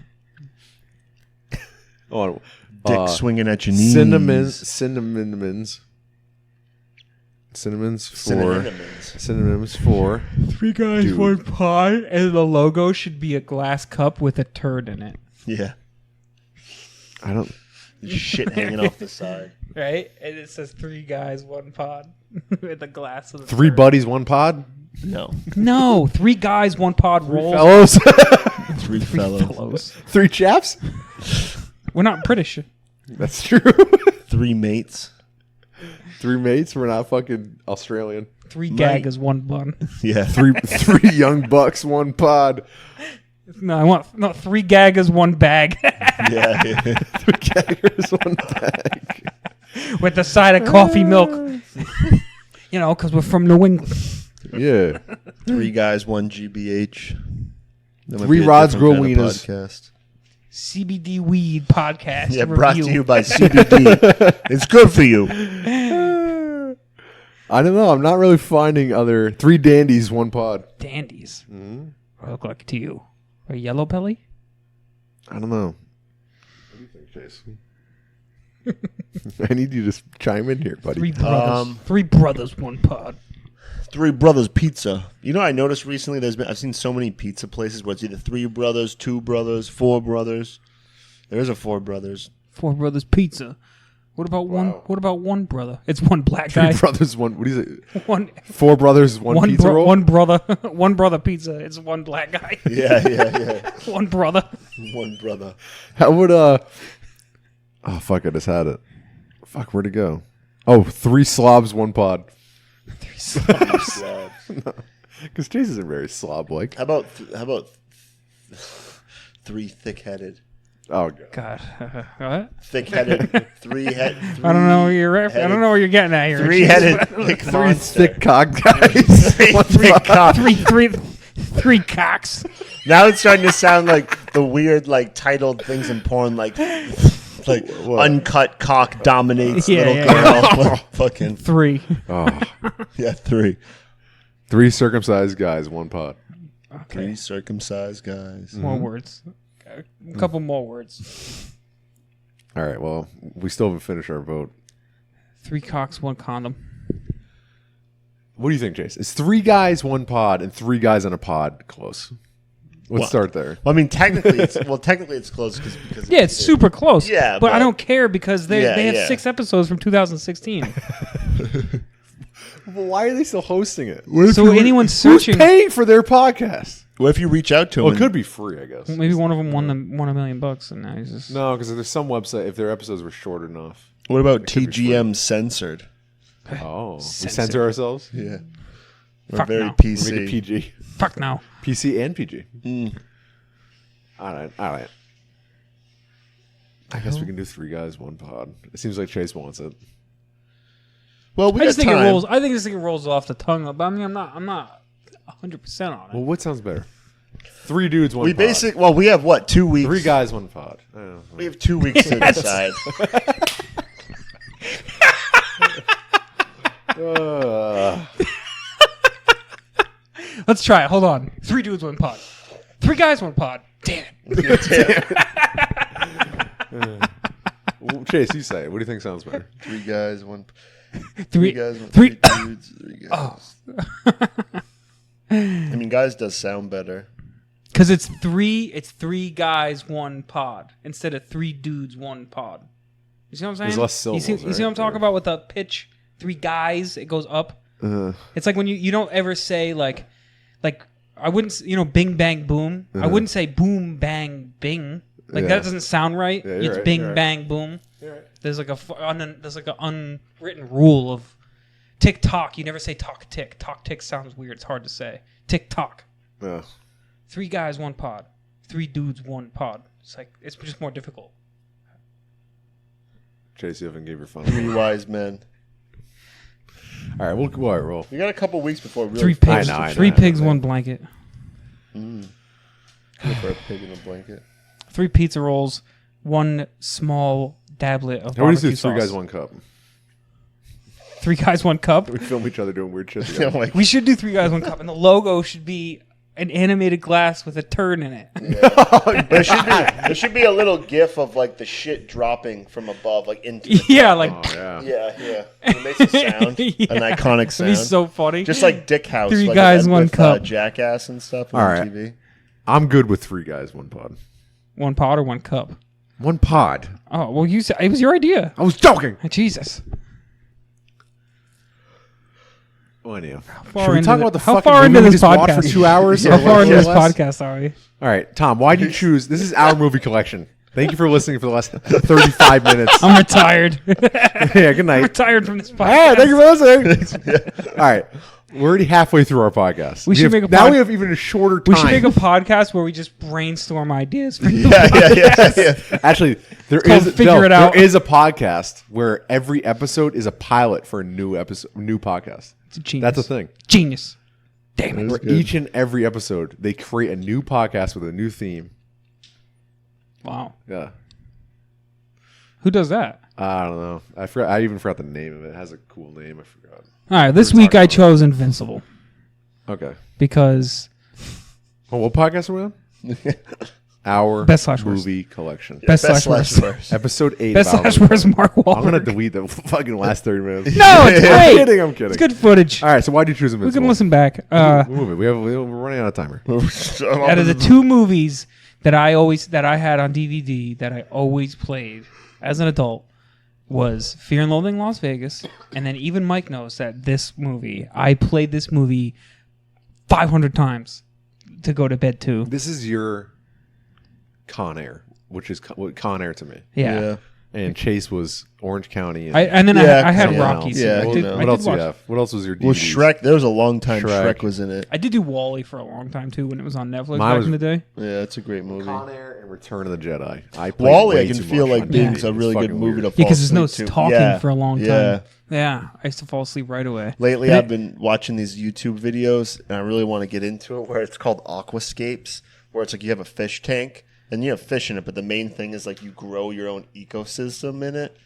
Oh, Dick swinging at your knees. cinnamons for Cinnamons. 3 guys, Dude. 1 pod, and the logo should be a glass cup with a turd in it. Yeah. I don't. Shit hanging off the side. Right? And it says 3 guys, 1 pod. With the glass of the 3 third. buddies, 1 pod. No. No, 3 guys, 1 pod rolls. Fellows. 3 fellows. 3 chaps. We're not British. That's true. 3 mates. 3 mates. We're not fucking Australian. 3 gagas, 1 bun. Yeah. 3 young bucks, 1 pod. No, I want 3 gagas, 1 bag. Yeah. 3 gaggers, 1 bag. With the side of coffee milk. You know, because we're from New England. Yeah. 3 guys, 1 GBH. That might 3 be a rods, different grow kind of wieners. podcast. CBD weed podcast. Yeah, brought review. to you by CBD. It's good for you. I don't know. I'm not really finding other 3 dandies, 1 pod. Dandies. I look like to you. A yellow belly? I don't know. What do you think, Chase? I need you to chime in here, buddy. 3 brothers. 3 brothers, 1 pod. 3 Brothers Pizza. You know, I noticed recently I've seen so many pizza places where it's either 3 brothers, 2 brothers, 4 brothers. There is a 4 brothers. 4 brothers pizza. What about one? Wow. What about 1 brother? It's 1 black 3 guy. brothers, 1. What do you say? 1 4 brothers, 1 pizza roll. 1 brother. 1 brother pizza. It's 1 black guy. Yeah. 1 brother. 1 brother. How would Oh fuck! I just had it. Fuck, where'd it go? Oh, 3 slobs, 1 pod. 3 slobs. Because Chase isn't very slob-like. How about 3 thick-headed? Oh god. God. What? Thick-headed. 3 head. I don't know where you're. I don't know where you're getting at here. 3-headed. Like 3 thick cock guys. 3 cock. 3 cocks. Now it's starting to sound like the weird, like, titled things in porn, like uncut cock dominates Yeah, little yeah, girl. Fucking 3. Oh. yeah, 3. 3 circumcised guys, 1 pod. Okay. 3 circumcised guys. More words. A couple more words. All right. Well, we still haven't finished our vote. 3 cocks, 1 condom. What do you think, Chase? Is 3 guys, 1 pod, and 3 guys on a pod close? Let's start there. Well, I mean, technically it's close because Yeah, it's super close. Yeah, but I but- don't care because they have yeah. 6 episodes from 2016. Well, why are they still hosting it? So anyone Who's searching, paying for their podcast? What if you reach out to Well, him? it could be free, I guess. maybe one of them won $1 million, and now he's just No, because there's some website, if their episodes were short enough. What about could be TGM censored? Oh. We Censored. censor ourselves? Yeah, we're Fuck very no. PC. Make it PG. fuck no. PC and PG. Mm. All right. I guess we can do 3 guys, 1 pod. It seems like Chase wants it. Well, we I got just think time. it rolls. I think this thing rolls off the tongue. But I mean, I'm not 100% on it. Well, what sounds better? 3 dudes, 1 We pod. Well, we have what 2 weeks? 3 guys, 1 pod. I don't know. We have 2 weeks to decide. Let's try it. Hold on. 3 dudes, 1 pod. 3 guys, 1 pod. Damn it. Well, Chase, you say it. What do you think sounds better? 3 guys, 1. 3 guys, 3 3 dudes, 3 guys. I mean, guys does sound better. Because it's 3 guys, 1 pod instead of 3 dudes, 1 pod. You see what I'm saying? There's less syllables, You see what I'm right? talking about with the pitch? 3 guys, it goes up. Uh, It's like when you don't ever say like I wouldn't bing bang boom. I wouldn't say boom bang bing. Like Yeah. that doesn't sound right. Yeah, you're It's right, bing you're right. bang boom. There's like an unwritten rule of tick tock. You never say talk tick. Talk tick sounds weird. It's hard to say. Tick tock. yeah. 3 guys, 1 pod. 3 dudes, 1 pod. It's like it's just more difficult. Chase, you haven't gave your phone. 3 wise men. All right, we'll roll. We got a couple weeks before really 3 pigs. I know, 3 I know, pigs, man. 1 blanket. for a pig in a blanket. 3 pizza rolls. 1 small dablet of How do you barbecue do 3 sauce. guys, 1 cup? 3 guys, 1 cup. We film each other doing weird shit I'm together. like, We should do 3 guys, 1 cup, and the logo should be an animated glass with a turd in it. there should be a little gif of like the shit dropping from above, like into. The Yeah, like Oh, yeah. Yeah. It makes a sound, Yeah. an iconic it'd sound. be so funny. Just like Dick House. 3 like guys, 1 with, cup. Jackass and stuff All on right. TV. I'm good with 3 guys, 1 pod. 1 pot or 1 cup. One pod. Oh well, you said it was your idea. I was joking. Jesus. Well, anyhow. Far Should we into talk the- about the how fucking far movie into we this just watched podcast? for 2 hours? How far into this Less? podcast are we? All right, Tom, why'd you choose? This is our movie collection. Thank you for listening for the last 35 minutes. I'm retired. Yeah, good I'm night. retired from this podcast. Hey, thank you for listening. All right. We're already halfway through our podcast. We should have, make a now pod- we have even a shorter time. We should make a podcast where we just brainstorm ideas. For Yeah. Actually, there called is Figure It Out. There is a podcast where every episode is a pilot for a new podcast. It's a genius. That's a thing. Genius. Damn it. Where each and every episode they create a new podcast with a new theme. Wow. Yeah. Who does that? I don't know. I even forgot the name of it. It has a cool name. I forgot. All right. This We were week talking I about chose Invincible Okay. because Oh, what podcast are we on? Our Best/worst. movie collection. best slash worst. Episode 8. Best of our slash movie worst Mark collection. I'm Whalberg. gonna delete the fucking last 30 minutes. No, it's I'm great. kidding. I'm kidding. It's good footage. All right. So why did you choose We Invincible? can listen back. We'll move it. We're running out of timer. Out of the two movies that I had on DVD that I always played as an adult was Fear and Loathing in Las Vegas, and then even Mike knows that this movie I played this movie 500 times to go to bed to. This is your Con Air, which is Con Air to me. Yeah. And Chase was Orange County. And then Yeah, I had something Rocky. else. So Yeah, I you did, know. I What did else do watch, you have? What else was your DVD? Well, Shrek. There was a long time Shrek. Shrek was in it. I did do Wall-E for a long time too when it was on Netflix Mine back was- in the day. Yeah, it's a great movie. Con Air and Return of the Jedi. I played Wall-E, way I can too feel much like on being DVD. a It's really good fucking movie weird. to fall Because there's no asleep to. talking Yeah. for a long time. Yeah. Yeah, I used to fall asleep right away. Lately, And I've been watching these YouTube videos, and I really want to get into it. Where it's called Aquascapes, where it's like you have a fish tank and you have fish in it, but the main thing is like you grow your own ecosystem in it.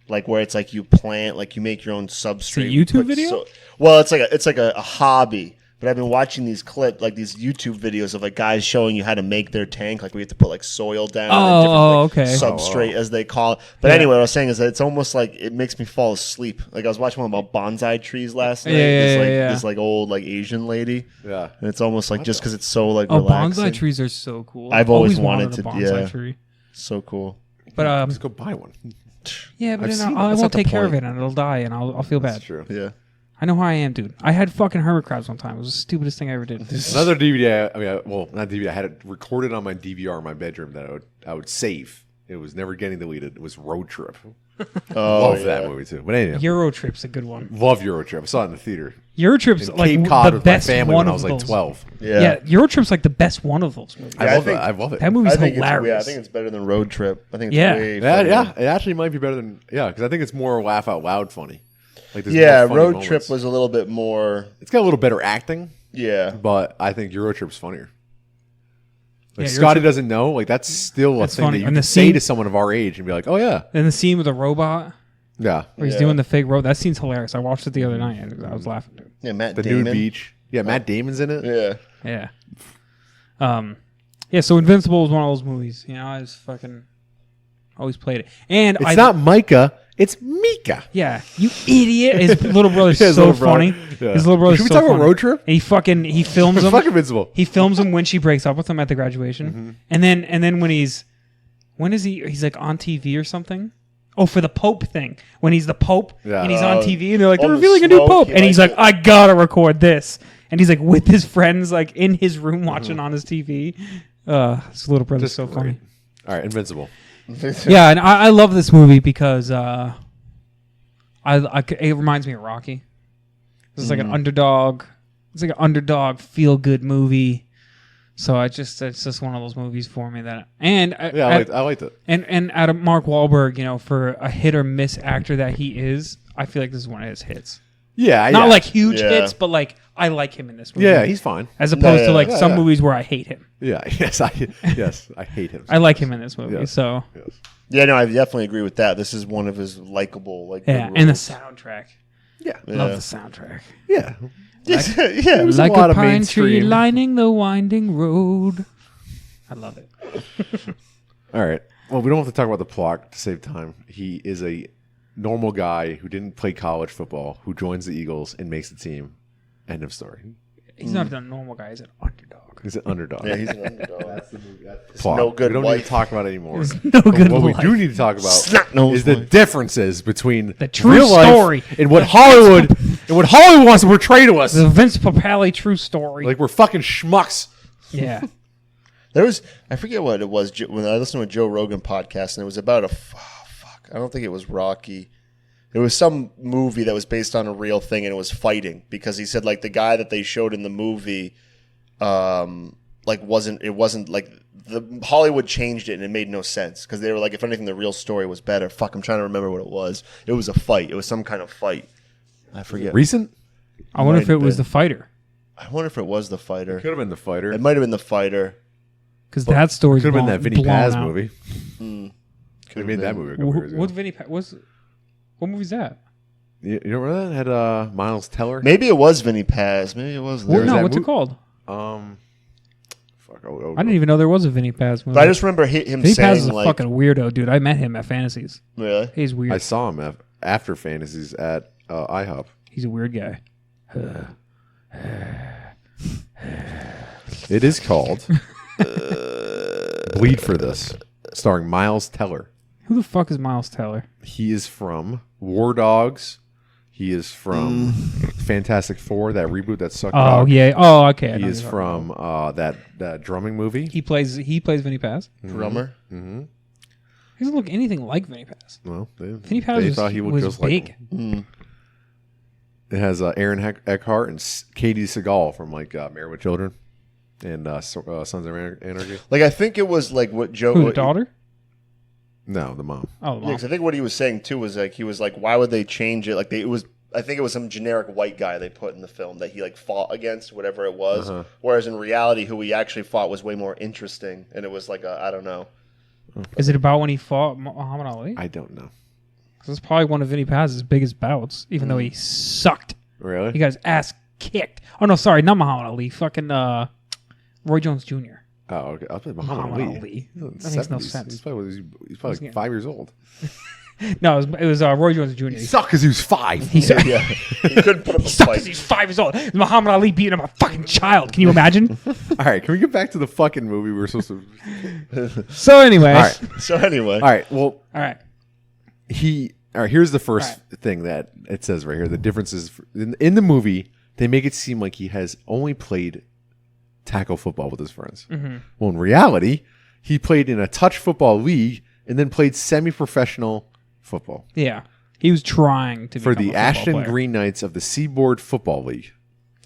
Like where it's like you plant, like you make your own substrate. YouTube But video? Well, it's like a hobby. But I've been watching these these YouTube videos of like guys showing you how to make their tank. Like we have to put like soil down, and different, okay. substrate as they call it. But anyway, what I was saying is that it's almost like it makes me fall asleep. Like I was watching one about bonsai trees last night. This like old like Asian lady. Yeah. And it's almost like just because it's so like Oh, relaxing. bonsai trees are so cool. I've always wanted wanted a to- bonsai yeah. tree. So cool. But Just go buy one. yeah, but I've then seen it. I That's won't not the take care of point. it and it'll die and I'll feel bad. That's true. Yeah. I know how I am, dude. I had fucking hermit crabs one time. It was the stupidest thing I ever did. Another DVD. Not DVD. I had it recorded on my DVR in my bedroom that I would save. It was never getting deleted. It was Road Trip. Oh, Love that movie too. But anyway, Eurotrip's a good one. love Euro Trip. I saw it in the theater. Eurotrip's In like Cape Cod the with my best family one when I of was like those. 12. Yeah, Eurotrip's like the best one of those movies. Yeah, I think- I love it. That movie's I think hilarious. I think it's better than Road Trip. I think it's Yeah. way Yeah, funnier. yeah. It actually might be better than because I think it's more laugh out loud funny. Like there's Yeah, more funny Road moments. Trip was a little bit more. It's got a little better acting, Yeah. but I think Euro Trip's funnier. Like Yeah, Euro Scotty Trip- doesn't know. Like that's still That's a thing funny. that you And can the say scene- to someone of our age and be like, "Oh yeah, And the scene with the robot yeah." where he's Yeah. doing the fake robot, that scene's hilarious. I watched it the other night and I was laughing. Dude. Yeah, Matt The Damon. nude beach. Yeah, Matt Damon's in it. Yeah. Yeah. Yeah, so Invincible was one of those movies. You know, I was fucking always played it. And It's not Micah. It's Mika. Yeah, you idiot. His little brother's Yeah, his so little brother. funny. Yeah. His little brother's Should we so talk about funny. Road Trip? And he films him. Fuck Invincible. He films him when she breaks up with him at the graduation. And then when he's like on TV or something. Oh, for the Pope thing. When he's the Pope Yeah. and he's on TV and they're like, all they're the revealing a new smoke, Pope. he And he's likes like, I gotta record this. And he's like with his friends, like in his room watching on his TV. His little brother's so great. funny. All right, Invincible. Yeah, and I love this movie because it reminds me of Rocky. It's like an underdog. It's like an underdog feel good movie. So it's just one of those movies for me that I liked it. and out of Mark Whalberg, you know, for a hit or miss actor that he is, I feel like this is one of his hits. Yeah, Not like huge Yeah. hits, but like I like him in this movie. yeah, he's fine. as opposed to like yeah, some yeah. movies where I hate him. Yeah, yes, I hate him. I like him in this movie. Yes. So Yes. Yeah, no, I definitely agree with that. This is one of his likable, like, yeah, good and the roles. soundtrack. Yeah, Love the soundtrack. yeah. yeah, was Like a lot a of pine tree mainstream. lining the winding road. I love it. All right. Well, we don't have to talk about the plot to save time. He is a normal guy who didn't play college football, who joins the Eagles and makes the team. End of story. He's not a normal guy. He's an underdog. underdog. He's an underdog. Yeah, he's an underdog. That's the movie. That's Plot. no good. We don't need wife. to talk about it anymore. There's no But good what life. we do need to talk about Snot-nosed is the wife. differences between The true real life story. and what Hollywood wants to portray to us. The Vince Papale true story. Like we're fucking schmucks. yeah. There was, I forget what it was when I listened to a Joe Rogan podcast, and it was about I don't think it was Rocky. It was some movie that was based on a real thing, and it was fighting because he said like the guy that they showed in the movie, wasn't like the Hollywood changed it and it made no sense because they were like if anything the real story was better. Fuck, I'm trying to remember what it was. It was a fight. It was some kind of fight. I forget. Recent? I wonder Might if it have was been. the fighter. I wonder if it was the fighter. Could have been the fighter. It might have been the fighter. Because that story's Could have been blown- that Vinny blown Paz out. movie. They made that movie a couple years ago. What Vinny Paz was? What movie's that? You know where that had Miles Teller? Maybe it was Vinny Paz. Maybe it was. There's No, that what's mo- it called? Fuck. I didn't even know there was a Vinny Paz movie. But I just remember him Vinny Paz is saying a like, fucking weirdo, dude. I met him at Fantasies. really? He's weird. I saw him after Fantasies at IHOP. He's a weird guy. It is called Bleed for This, starring Miles Teller. Who the fuck is Miles Teller? He is from War Dogs. He is from Fantastic Four, that reboot that sucked. Oh dog. yeah. Oh okay. I He know is who you're from that drumming movie. talking about. He plays Vinny Paz. Drummer? He doesn't look anything like Vinny Paz. Well, Vinny Paz they was, thought he looked was just like big. him. It has Aaron Eckhart and Katie Seagal from like Married with Children and Sons of Anarchy. Like I think it was like what Joe. Who, the daughter? No, the mom. Oh, the Yeah, mom. 'cause I think what he was saying too was like he was like, why would they change it? Like it was. I think it was some generic white guy they put in the film that he like fought against, whatever it was. Whereas in reality, who he actually fought was way more interesting, and it was like I don't know. Is it about when he fought Muhammad Ali? I don't know. Because it's probably one of Vinny Paz's biggest bouts, even though he sucked. Really? He got his ass kicked. Oh no, sorry, not Muhammad Ali. Fucking Roy Jones Jr. Oh, okay. I'll play Muhammad Muhammad Ali. Ali. He's in the That makes no 70s. sense. He's probably like 5 years old. No, it was Roy Jones Jr. He sucked because he was 5. He sucked Yeah, he couldn't put up a because fight. he's 5 years old. Muhammad Ali beating him a fucking child. Can you imagine? All right, can we get back to the fucking movie we were supposed to? So anyway, All right, So anyway, all right. Well, all right. all right. Here's the first All thing that it says right here. The difference is in the movie they make it seem like he has only played tackle football with his friends. Well, in reality, he played in a touch football league and then played semi-professional football Yeah, he was trying to for become the a football Ashton player. Green Knights of the Seaboard Football League.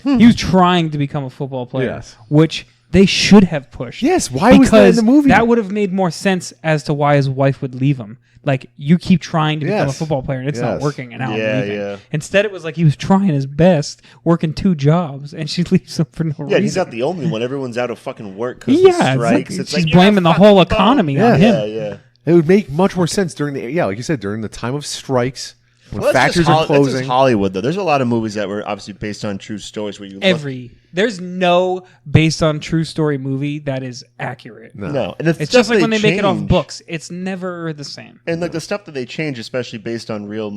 He was trying to become a football player, Yes. which they should have pushed. Yes, why was that in the movie? That would have made more sense as to why his wife would leave him. Like, you keep trying to become a Yes. football player and it's not Yes. working, and now Yeah, I'm leaving. yeah. Instead, it was like he was trying his best, working 2 jobs, and she leaves him for no yeah, reason. he's not the only one. Everyone's out of fucking work because Yeah, of strikes. it's It's like, like she's blaming the whole economy on him. Yeah, yeah. It would make much more sense during like you said, during the time of strikes when Well, that's factories just are That's closing. just Hollywood, though. There's a lot of movies that were obviously based on true stories where you look. There's no based on true story movie that is accurate. No, and the It's stuff just like when they make it off change- books. It's never the same. And like the stuff that they change, especially based on real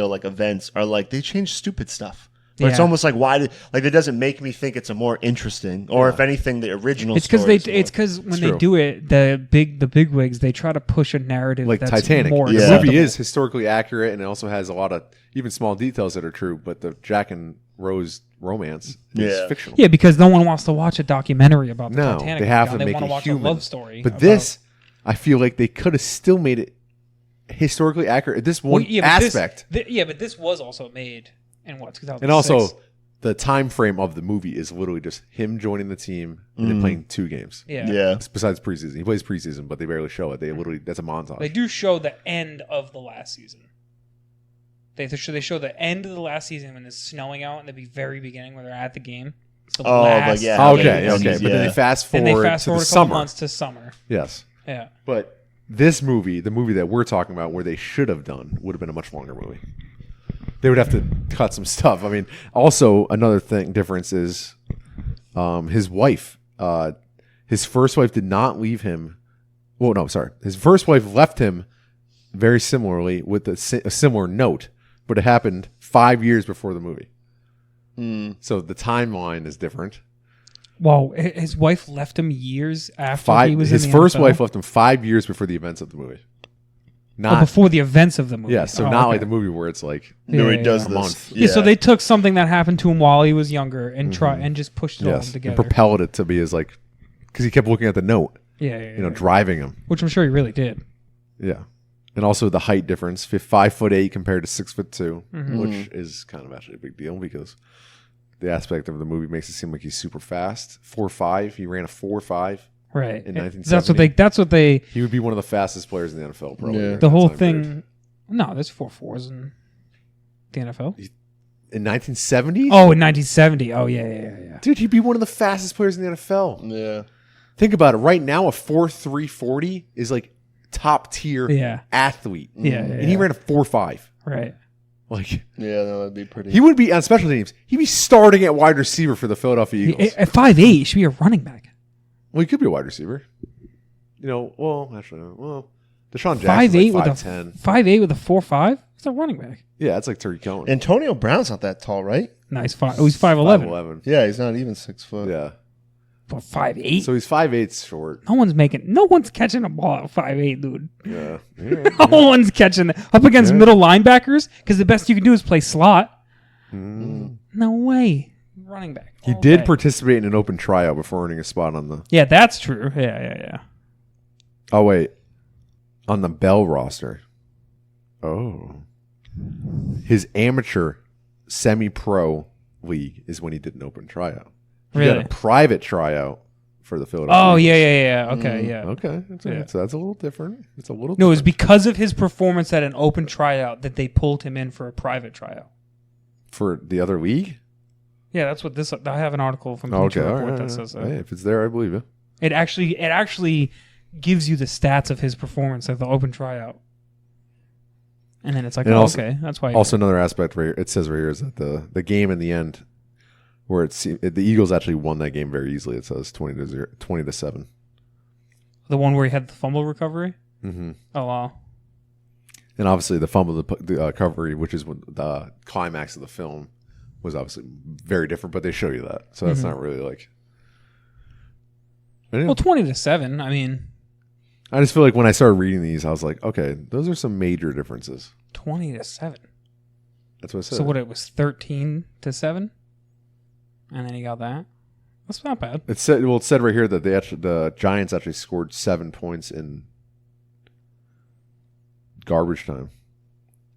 like events, are like they change stupid stuff. But it's Yeah. almost like it doesn't make me think it's a more interesting, or if anything, the original. It's because story is more- it's because when they true. do it, the big wigs, they try to push a narrative Like that's Titanic. more The Yeah. movie acceptable. is historically accurate and it also has a lot of even small details that are true, but the Jack and Rose romance is Yeah. fictional. Yeah, because no one wants to watch a documentary about the No, Titanic. they have account. to They make want to it watch human. a love story. But about- this, I feel like they could have still made it historically accurate. This one Well, yeah, but aspect. but this was also made in what 2006. And also, the time frame of the movie is literally just him joining the team and then playing 2 games. yeah. Besides preseason, he plays preseason, but they barely show it. They literally that's a montage. They do show the end of the last season. They show the end of the last season when it's snowing out in the very beginning when they're at the game. It's the Oh, last but yeah. game Okay, of the okay, season. but then they fast And forward they fast to forward the a couple summer. months to summer. Yes, Yeah. but this movie, the movie that we're talking about, where they should have done, would have been a much longer movie. They would have to cut some stuff. I mean, also another difference is his wife. His first wife did not leave him. Well, no, sorry. His first wife left him very similarly with a similar note, but it happened 5 years before the movie. So the timeline is different. Well, his wife left him years after he was his in the first NFL? wife left him 5 years before the events of the movie. Oh, before the events of the movie. Yeah, so Oh, not okay. like the movie where it's like No, he does a this. month. Yeah, so they took something that happened to him while he was younger and and just pushed it all yes, together. and propelled it to be as like because he kept looking at the note, yeah, driving him. which I'm sure he really did. Yeah, and also the height difference, 5'8" compared to 6'2", Mm-hmm. which is kind of actually a big deal because the aspect of the movie makes it seem like he's super fast. 4.5, he ran a 4.5. Right. In That's 1970. what they. He would be one of the fastest players in the NFL. Probably Yeah. during The that whole time thing. period. No, there's 4.4s in the NFL. In 1970. Oh, in 1970. Oh, yeah. Dude, he'd be one of the fastest players in the NFL. Yeah. Think about it. Right now, a 4.340 is like top tier Yeah. athlete. Yeah. And he ran a 4.5. Right. Like Yeah, no, that'd be pretty. he would be on special teams. He'd be starting at wide receiver for the Philadelphia Eagles. At 5'8", he should be a running back. Well, he could be a wide receiver. Deshaun Jackson's like 5'8" with 5'10". 5'8" with a 4.5. It's a running back. Yeah, it's like Terry Cohen. Antonio Brown's not that tall, right? Nice. He's 5'11". 5'11". Yeah, he's not even 6 foot. Yeah. But 5'8". So he's 5'8" short. No one's catching a ball at 5'8", dude. Yeah. No one's catching that. Up against middle linebackers because the best you can do is play slot. No way. Running back. He all did day. participate in an open tryout before earning a spot on the. Yeah, that's true. Yeah. Oh wait, on the Bell roster. Oh, his amateur semi-pro league is when he did an open tryout. He Really? got a private tryout for the Philadelphia. Oh, Eagles. yeah. Okay, yeah. Okay, so that's a little different. It's a little. No, it was different. because of his performance at an open tryout that they pulled him in for a private tryout. For the other league. Yeah, that's what this. I have an article from Okay, Bleacher all Report right. that says that. Hey, if it's there, I believe you. It actually gives you the stats of his performance at the open tryout, and then it's like, And also- okay, that's why. Also, another aspect right here, it says right here is that the game in the end, where the Eagles actually won that game very easily. It says 20-7. The one where he had the fumble recovery. Mm-hmm. Oh wow. And obviously, the fumble, the recovery, which is the climax of the film, was obviously very different. But they show you that, so that's not really like. Well, 20-7. I mean, I just feel like when I started reading these, I was like, okay, those are some major differences. 20-7. That's what I said. So what? It was 13-7, and then he got that. That's not bad. It said right here that the Giants actually scored 7 points in garbage time.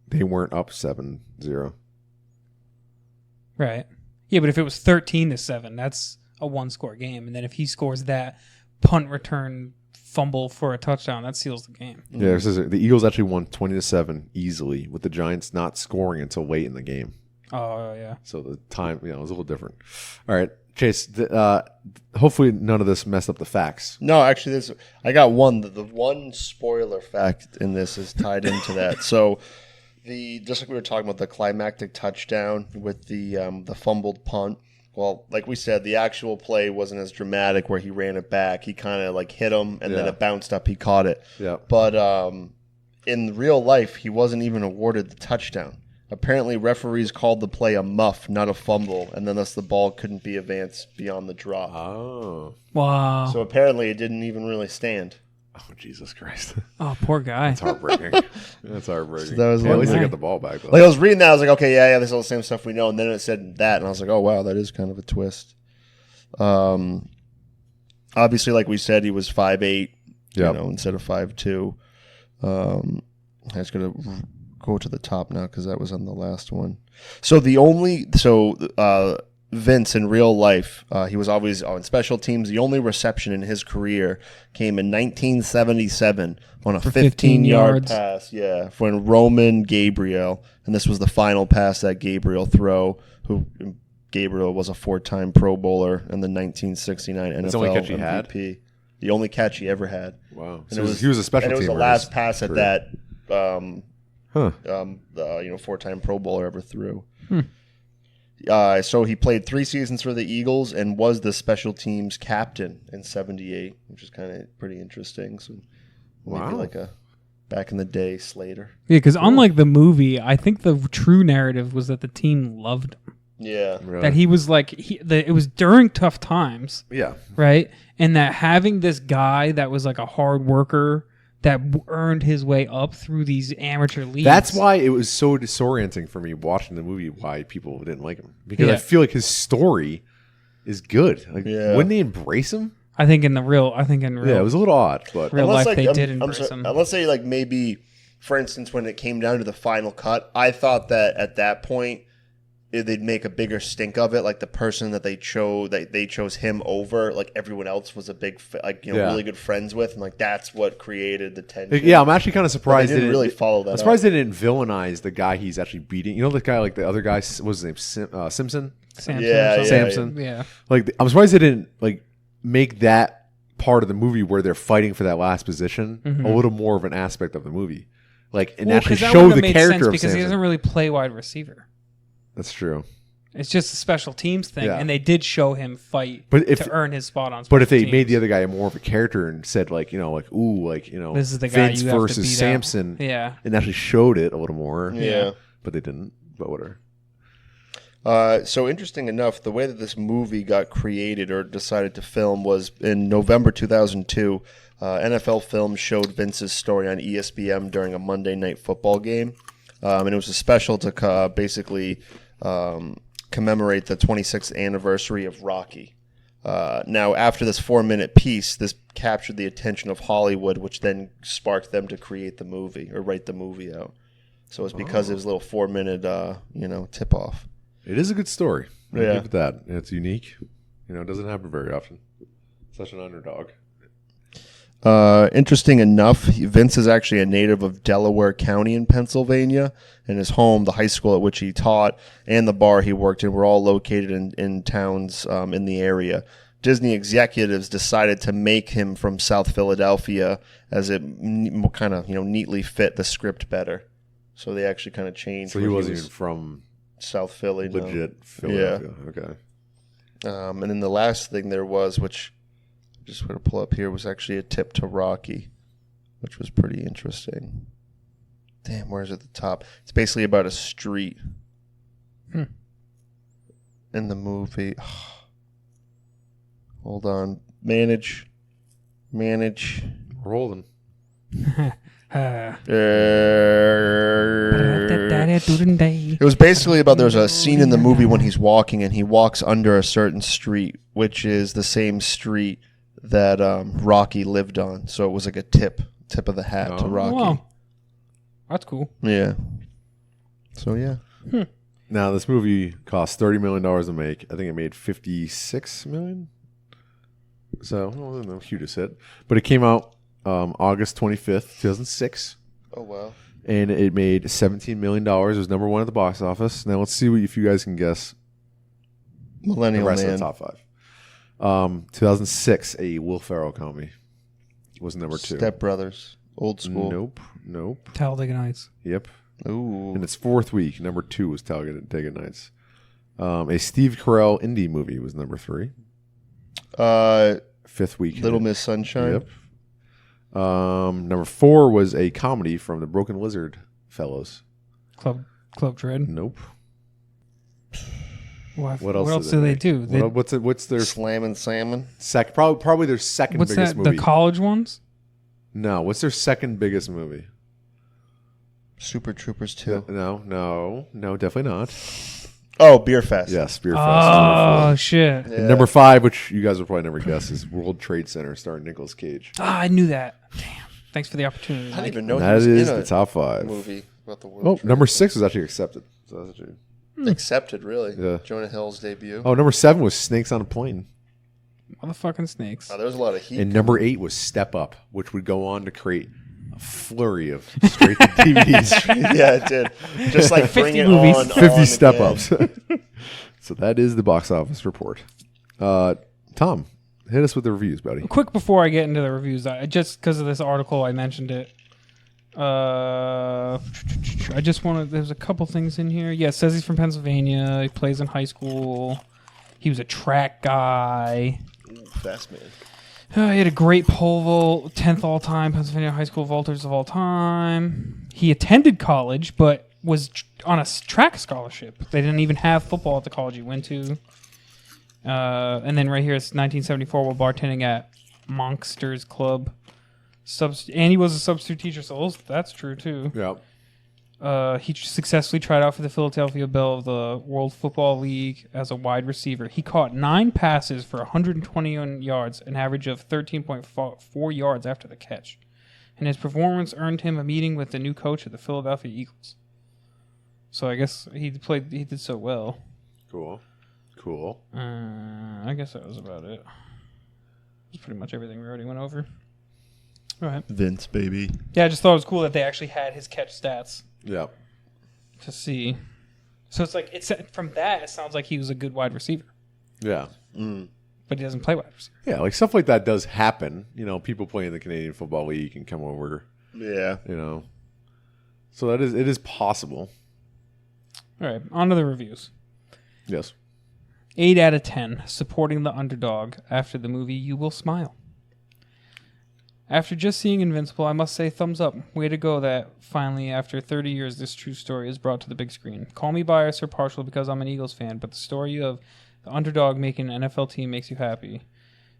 They weren't up 7-0. Right. Yeah, but if it was 13-7, that's a one-score game, and then if he scores that punt return fumble for a touchdown, that seals the game. Yeah, it says the Eagles actually won 20-7 easily, with the Giants not scoring until late in the game. Oh yeah. So the time, was a little different. All right, Chase. Hopefully, none of this messed up the facts. No, actually, I got one. The one spoiler fact in this is tied into that. So, just like we were talking about the climactic touchdown with the fumbled punt. Well, like we said, the actual play wasn't as dramatic where he ran it back. He kind of like hit him, and then it bounced up. He caught it. Yeah. But in real life, he wasn't even awarded the touchdown. Apparently, referees called the play a muff, not a fumble, and then thus the ball couldn't be advanced beyond the drop. Oh. Wow. So apparently, it didn't even really stand. Oh, Jesus Christ. Oh, poor guy. That's heartbreaking. That's heartbreaking. So that was at least one they guy. got the ball back, though. Like I was reading that, I was like, okay, yeah, this is all the same stuff we know. And then it said that, and I was like, oh wow, that is kind of a twist. Obviously, like we said, he was 5'8", Yep. instead of 5'2". I'm just gonna go to the top now because that was on the last one. So Vince in real life, he was always on special teams. The only reception in his career came in 1977 on a 15 15-yard yards. pass. Yeah, when Roman Gabriel, and this was the final pass that Gabriel threw. Gabriel was a 4-time Pro Bowler and the 1969 That's NFL the only catch he had? MVP. The only catch he ever had. Wow. And So he was a special and it was the teamer in last his pass at career. that. Huh. 4-time Pro Bowler ever threw. So he played 3 seasons for the Eagles and was the special teams captain in '78, which is kind of pretty interesting. So maybe Wow. like a back in the day Slater. Yeah, because unlike the movie, I think the true narrative was that the team loved him. Yeah. Really? That he was like, it was during tough times, Yeah. right? And that having this guy that was like a hard worker that earned his way up through these amateur leagues. That's why it was so disorienting for me watching the movie, why people didn't like him. Because Yeah. I feel like his story is good. Like, Yeah. wouldn't they embrace him? I think in real, Yeah, it was a little odd, but real life they I'm- did I'm embrace sorry, him. Unless they like maybe, for instance, when it came down to the final cut, I thought that at that point they'd make a bigger stink of it. Like the person that they chose him over, like everyone else was a big, really good friends with, and like that's what created the tension. yeah, I'm actually kind of surprised they didn't really follow that. I'm surprised they didn't villainize the guy he's actually beating. You know, the guy like the other guy, what was his name? Simpson. Samson. Yeah, or something. Samson. Yeah. Like, I'm surprised they didn't like make that part of the movie where they're fighting for that last position a little more of an aspect of the movie, like and actually 'cause that show would've the made character sense of because Samson. he doesn't really play wide receiver. That's true. It's just a special teams thing, Yeah. and they did show him fight But if- to earn his spot on. But if special they teams. made the other guy more of a character and said This is the guy Vince you have to versus beat out. Samson, Yeah. and actually showed it a little more, Yeah. but they didn't. But whatever. So interesting enough, the way that this movie got created or decided to film was in November 2002. NFL Films showed Vince's story on ESPN during a Monday Night Football game, and it was a special to basically commemorate the 26th anniversary of Rocky. Now, after this 4-minute piece, this captured the attention of Hollywood, which then sparked them to create the movie or write the movie out. So it's because it was a little 4-minute, tip off. It is a good story. I'll Yeah. give it that. It's unique. It doesn't happen very often. Such an underdog. Interesting enough, Vince is actually a native of Delaware County in Pennsylvania, and his home, the high school at which he taught, and the bar he worked in were all located in towns in the area. Disney executives decided to make him from South Philadelphia as it kind of neatly fit the script better. So they actually kind of changed. So he where wasn't even from South Philly. no. legit Philadelphia. Okay. And then the last thing there was, which I just want to pull up here, was actually a tip to Rocky, which was pretty interesting. Damn, where's it at the top? It's basically about a street in the movie. Hold on. Manage. Rolling. It was basically about there's a scene in the movie when he's walking and he walks under a certain street, which is the same street that Rocky lived on. So it was like a tip of the hat to Oh. Rocky. Wow. That's cool. Yeah. So yeah. Now this movie cost $30 million to make. I think it made $56 million. So no hugest hit, but it came out August 25th, 2006. Oh wow. And it made $17 million. It was number one at the box office. Now let's see if you guys can guess the Millennial rest Man. of the top five. 2006, a Will Ferrell comedy was number 2. Step Brothers. Old school. Nope. Talladega Nights. Yep. Ooh. In its 4th week, number 2 was Talladega Nights. A Steve Carell indie movie was number 3. 5th week. Little Miss Sunshine. Yep. Number 4 was a comedy from the Broken Lizard fellows. Club Dread. Nope. What else do they make? do? What's their Slam and Salmon. probably their second What's biggest that? movie? The college ones? No, what's their second biggest movie? Super Troopers 2. No, definitely not. Oh, Beer Fest. Yes, Beer Fest. Oh shit! And number 5, which you guys will probably never guess, is World Trade Center starring Nicolas Cage. I knew that. Damn. Thanks for the opportunity. I didn't Mike. even know That he was is in the a top 5. movie about the world. Oh, Trade number Center. 6 was actually accepted. So that's actually... Accepted, really. Yeah. Jonah Hill's debut. Oh, number 7 was Snakes on a Plane. Motherfucking snakes. There was a lot of heat. And number 8 was Step Up, which would go on to create a flurry of straight to DVDs. Yeah, it did. Just like 50 bring it movies. on. 50 on Step again. Ups. So that is the box office report. Tom, hit us with the reviews, buddy. Quick before I get into the reviews, just because of this article, I mentioned it. I just wanted. There's a couple things in here. Yeah, it says he's from Pennsylvania. He plays in high school. He was a track guy. Ooh, fast man. He had a great pole vault, 10th all time Pennsylvania high school vaulters of all time. He attended college, but was on a track scholarship. They didn't even have football at the college he went to. And then right here, it's 1974 while bartending at Monksters Club. And he was a substitute teacher, so that's true too. Yeah. He successfully tried out for the Philadelphia Bell of the World Football League as a wide receiver. He caught 9 passes for 121 yards, an average of 13.4 yards after the catch. And his performance earned him a meeting with the new coach of the Philadelphia Eagles. So I guess he did so well. Cool. I guess that was about it. That's pretty much everything we already went over. All right. Vince, baby. Yeah, I just thought it was cool that they actually had his catch stats. Yeah. To see. So it's like, from that, it sounds like he was a good wide receiver. Yeah. But he doesn't play wide receiver. Yeah, like stuff like that does happen. You know, people playing in the Canadian Football League can come over. Yeah. You know. So it is possible. All right, on to the reviews. Yes. 8 out of 10, supporting the underdog. After the movie, you will smile. After just seeing Invincible, I must say thumbs up. Way to go that finally, after 30 years, this true story is brought to the big screen. Call me biased or partial because I'm an Eagles fan, but the story of the underdog making an NFL team makes you happy.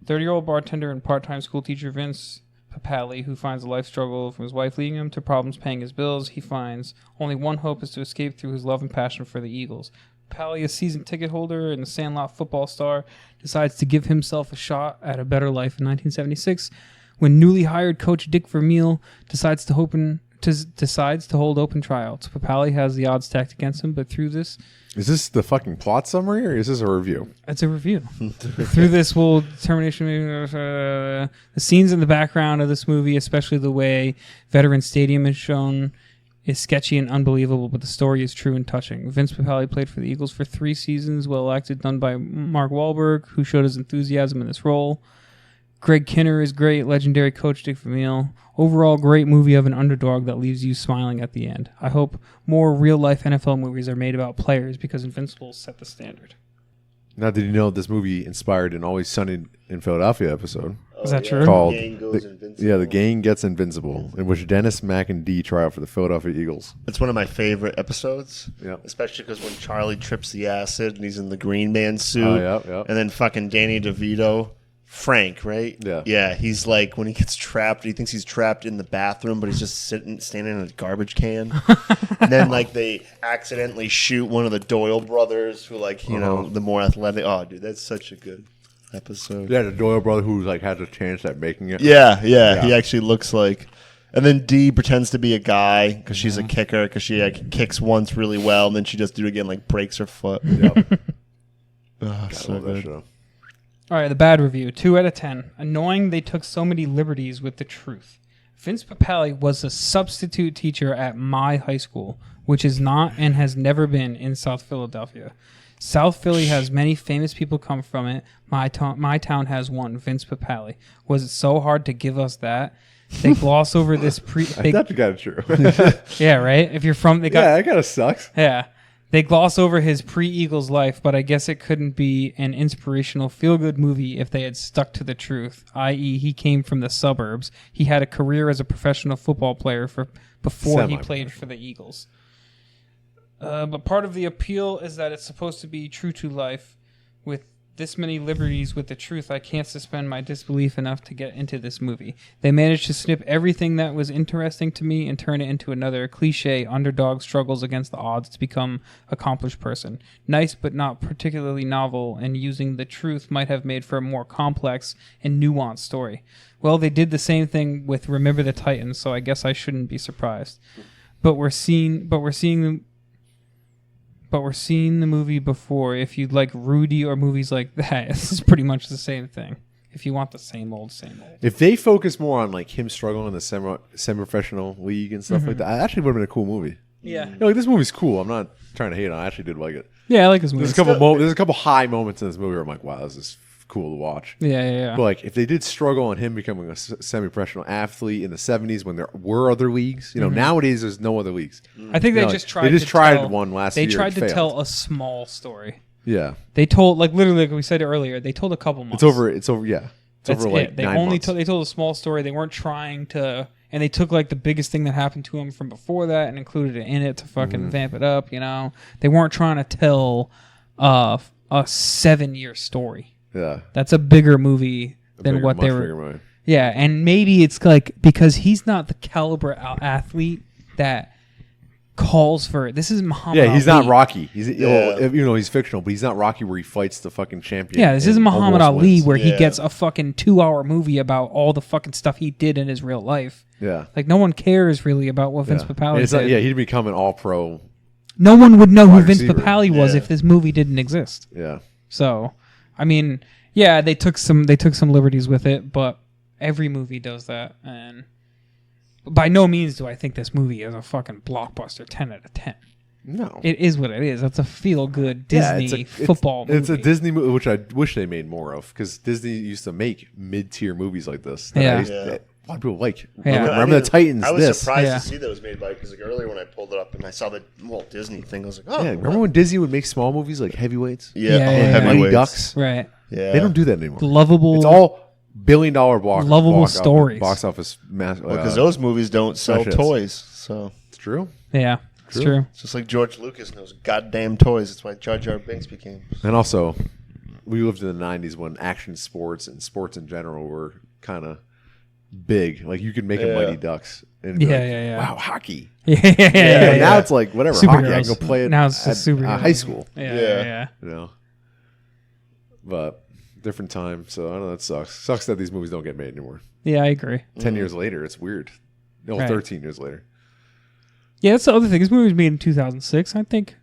30-year-old bartender and part-time school teacher Vince Papale, who finds a life struggle from his wife leading him to problems paying his bills, he finds only one hope is to escape through his love and passion for the Eagles. Papale, a season ticket holder and a Sandlot football star, decides to give himself a shot at a better life in 1976 when newly hired coach Dick Vermeil decides to hold open tryouts. Papale has the odds stacked against him, but through this... Is this the fucking plot summary or is this a review? It's a review. Through this will determination... the scenes in the background of this movie, especially the way Veterans Stadium is shown, is sketchy and unbelievable, but the story is true and touching. Vince Papale played for the Eagles for 3 seasons, well acted, done by Mark Whalberg, who showed his enthusiasm in this role. Greg Kinner is great, legendary coach Dick Vermeil. Overall, great movie of an underdog that leaves you smiling at the end. I hope more real-life NFL movies are made about players because Invincible set the standard. Now, did you know this movie inspired an Always Sunny in Philadelphia episode? Is that true? Called The Gang Goes Invincible. Yeah, The Gang Gets Invincible, in which Dennis, Mack, and Dee try out for the Philadelphia Eagles. It's one of my favorite episodes. Yeah. Especially because when Charlie trips the acid and he's in the Green Man suit. Oh, yeah. And then fucking Danny DeVito, Frank, right? Yeah. Yeah, he's like, when he gets trapped, he thinks he's trapped in the bathroom, but he's just standing in a garbage can. And then, like, they accidentally shoot one of the Doyle brothers who, like, you know, the more athletic. Oh, dude, that's such a good episode. Yeah, the Doyle brother who, like, has a chance at making it. Yeah, he actually looks like... And then Dee pretends to be a guy because she's a kicker because she like, kicks once really well, and then she just do it again, like, breaks her foot. Yep. Oh, so good. All right, the bad review, 2 out of 10. Annoying they took so many liberties with the truth. Vince Papale was a substitute teacher at my high school, which is not and has never been in South Philadelphia. South Philly has many famous people come from it. My town has one, Vince Papale. Was it so hard to give us that? They gloss over this That's kind of true. Yeah, right? If you're from... that kind of sucks. Yeah. They gloss over his pre-Eagles life, but I guess it couldn't be an inspirational feel-good movie if they had stuck to the truth, i.e. he came from the suburbs. He had a career as a professional football player before he played for the Eagles. But part of the appeal is that it's supposed to be true to life. With this many liberties with the truth, I can't suspend my disbelief enough to get into this movie. They managed to snip everything that was interesting to me and turn it into another cliche underdog struggles against the odds to become accomplished person. Nice but not particularly novel, and using the truth might have made for a more complex and nuanced story. Well, they did the same thing with Remember the Titans, so I guess I shouldn't be surprised. But we're seeing the movie before. If you'd like Rudy or movies like that, this is pretty much the same thing. If you want the same old. If they focus more on like him struggling in the semi-professional league and stuff like that, it actually would have been a cool movie. Yeah. You know, like, this movie's cool. I'm not trying to hate on it. I actually did like it. Yeah, I like this movie. There's a couple high moments in this movie where I'm like, wow, this is cool to watch. Yeah. But like, if they did struggle on him becoming a semi-professional athlete in the 70s when there were other leagues, you know, nowadays there's no other leagues. I think they just tried one last year. They tried to tell a small story. Yeah. They told, like, literally, like we said earlier, they told a couple months. It's over. Yeah. It's over like 9 months. They told a small story. They weren't trying to and they took like the biggest thing that happened to him from before that and included it in it to fucking vamp it up. You know, they weren't trying to tell a 7-year story. Yeah, that's a bigger movie than what they were. Yeah, and maybe it's like because he's not the caliber athlete that calls for it. This is Muhammad he's Ali. not Rocky. He's he's fictional, but he's not Rocky where he fights the fucking champion. Yeah, this isn't Muhammad Ali where he Yeah. gets a fucking 2-hour movie about all the fucking stuff he did in his real life. Yeah. Like, no one cares really about what Vince Papali did. He'd become an all-pro. No one would know who wide Vince receiver. Papali was if this movie didn't exist. Yeah. So, I mean, yeah, they took some liberties with it, but every movie does that, and by no means do I think this movie is a fucking blockbuster 10 out of 10. No. It is what it is. That's a feel-good Disney football movie. It's a Disney movie, which I wish they made more of, because Disney used to make mid-tier movies like this. That a lot of people like. Yeah. Remember the Titans? I was this. surprised Yeah. to see that it was made by, because like earlier when I pulled it up and I saw the Walt Disney thing, I was like, oh. Yeah, remember when Disney would make small movies like Heavyweights? Yeah, Yeah, oh, yeah, yeah. Mighty Heavyweights. Ducks? Right. Yeah. They don't do that anymore. Lovable. It's all billion-dollar Lovable stories. box office. Because those movies don't sell smash hits. toys, so It's true. Yeah, it's true. it's just like George Lucas and those goddamn toys. That's why Jar Jar Binks became. And also, we lived in the 90s when action sports and sports in general were kind of big. Like, you could make a Mighty Ducks. And be Yeah. Wow, hockey. Yeah. Now it's like, whatever, hockey. I Superheroes. can go play it Now it's at just superheroes. high school. Yeah. You know? But different time. So, I know that sucks. Sucks that these movies don't get made anymore. Yeah, I agree. 10 years later, it's weird. No, Right. 13 years later. Yeah, that's the other thing. This movie was made in 2006. I think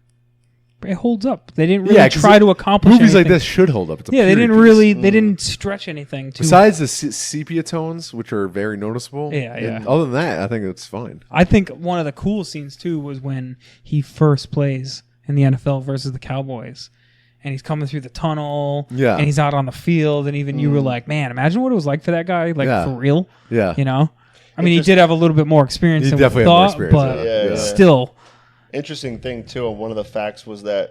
it holds up. They didn't really 'cause try to accomplish movies like anything. this should hold up. It's a Yeah, they period didn't piece. really. They didn't stretch anything. Too Besides the sepia tones, which are very noticeable. Yeah. and other than that, I think it's fine. I think one of the cool scenes too was when he first plays in the NFL versus the Cowboys, and he's coming through the tunnel. Yeah. and he's out on the field, and even you were like, "Man, imagine what it was like for that guy, like Yeah. for real." Yeah. You know, I mean, he did have a little bit more experience He than we definitely had more thought, experience, but yeah. still, Interesting thing too, and one of the facts was that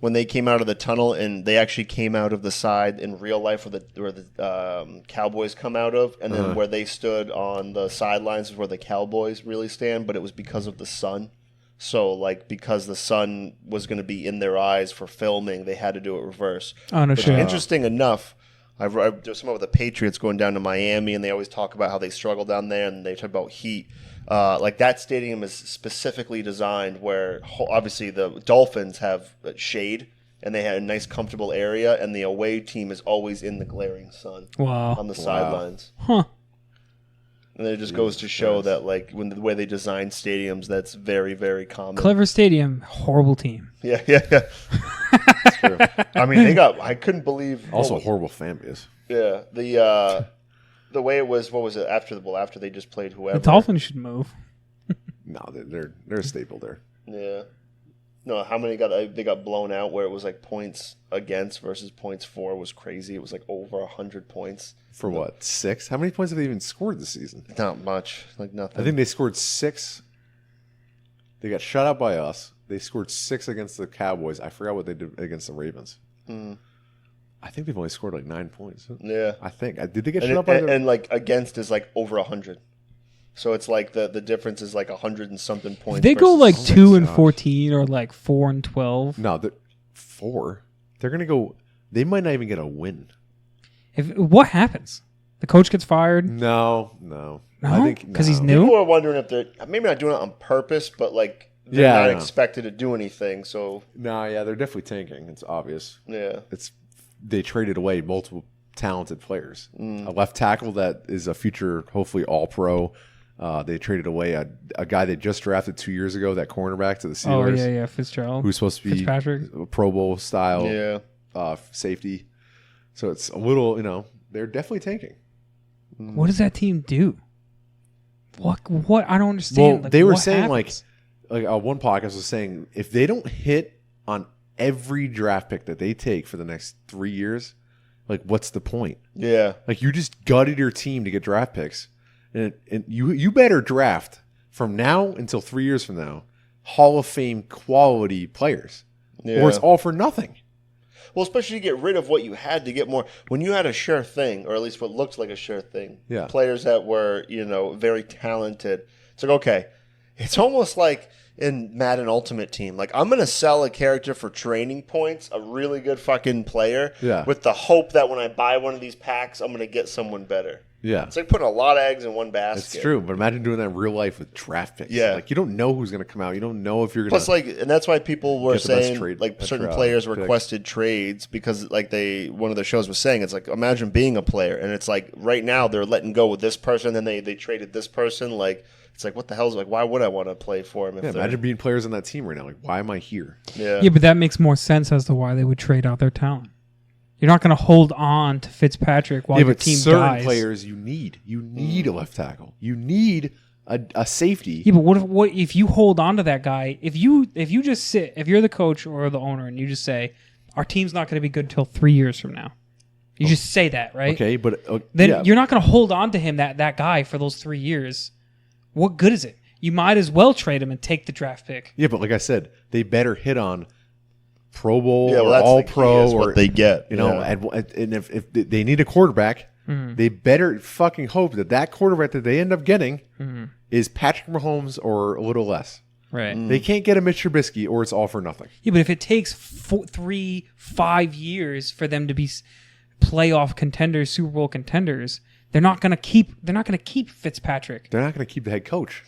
when they came out of the tunnel, and they actually came out of the side in real life where the Cowboys come out of, and then where they stood on the sidelines is where the Cowboys really stand, but it was because of the sun. So, like, because the sun was going to be in their eyes for filming, they had to do it reverse. oh no Which, shit. interesting enough, there's some of the Patriots going down to Miami, and they always talk about how they struggle down there, and they talk about heat. Like, that stadium is specifically designed where, obviously, the Dolphins have shade, and they had a nice, comfortable area, and the away team is always in the glaring sun Wow. on the sidelines. Huh. And it just goes to show that, like, when the way they design stadiums, that's very, very common. Clever stadium, horrible team. Yeah. That's true. I mean, I couldn't believe. Also, horrible fan base. Yeah, the way it was. What was it after they just played whoever? The Dolphins should move. No, they're a staple there. Yeah. No, how many they got blown out where it was like points against versus points for was crazy. It was like over 100 points. For what, 6? How many points have they even scored this season? Not much, like nothing. I think they scored 6. They got shut out by us. They scored 6 against the Cowboys. I forgot what they did against the Ravens. I think they've only scored like 9 points. Yeah. I think. Did they get And, shut out by and like against is like over 100. So it's like the difference is like 100 and something points. If they go versus- like Oh my 2 and gosh. 14 or like 4 and 12. No, 4. They're going to go. They might not even get a win. What happens? The coach gets fired. No. No, I think because he's no. new. People are wondering if they're maybe not doing it on purpose, but like they're Yeah, I not know. expected to do anything. So No, yeah, they're definitely tanking. It's obvious. yeah. They traded away multiple talented players. Mm. A left tackle that is a future, hopefully all-pro. They traded away a guy they just drafted 2 years ago, that cornerback to the Oh Steelers, yeah, Fitzgerald. who's supposed to be Fitzpatrick. a Pro Bowl style Yeah. safety. So it's a little, they're definitely tanking. What does that team do? What? I don't understand. Well, Like, they were what saying happens? like one podcast was saying if they don't hit on every draft pick that they take for the next 3 years, like what's the point? Yeah. Like you just gutted your team to get draft picks, and you better draft from now until 3 years from now Hall of Fame quality players, Yeah. or it's all for nothing. Well, especially to get rid of what you had to get more. When you had a sure thing, or at least what looked like a sure thing, players that were, very talented. It's like, okay, it's almost like in Madden Ultimate Team. Like, I'm going to sell a character for training points, a really good fucking player, with the hope that when I buy one of these packs, I'm going to get someone better. Yeah. It's like putting a lot of eggs in one basket. It's true, but imagine doing that in real life with draft picks. Yeah. Like, you don't know who's going to come out. You don't know if you're going to... Plus, and that's why people were saying, certain players pick. requested trades because, one of the shows was saying, it's like, imagine being a player, and it's like, right now, they're letting go with this person, then they traded this person, like... It's like, what the hell is why would I want to play for him? Imagine being players on that team right now. Like, why am I here? Yeah, but that makes more sense as to why they would trade out their talent. You're not going to hold on to Fitzpatrick while your team certain dies. Players you need a left tackle. You need a safety. Yeah, but what if you hold on to that guy? If you just sit, if you're the coach or the owner, and you just say, our team's not going to be good until 3 years from now. You just say that, right? Okay, but then you're not going to hold on to him, that guy, for those 3 years. What good is it? You might as well trade him and take the draft pick. Yeah, but like I said, they better hit on Pro Bowl or All Pro or what they get. And if they need a quarterback, they better fucking hope that quarterback that they end up getting is Patrick Mahomes or a little less. Right. They can't get a Mitch Trubisky or it's all for nothing. Yeah, but if it takes 3-5 years for them to be playoff contenders, Super Bowl contenders, they're not going to keep Fitzpatrick. They're not going to keep the head coach.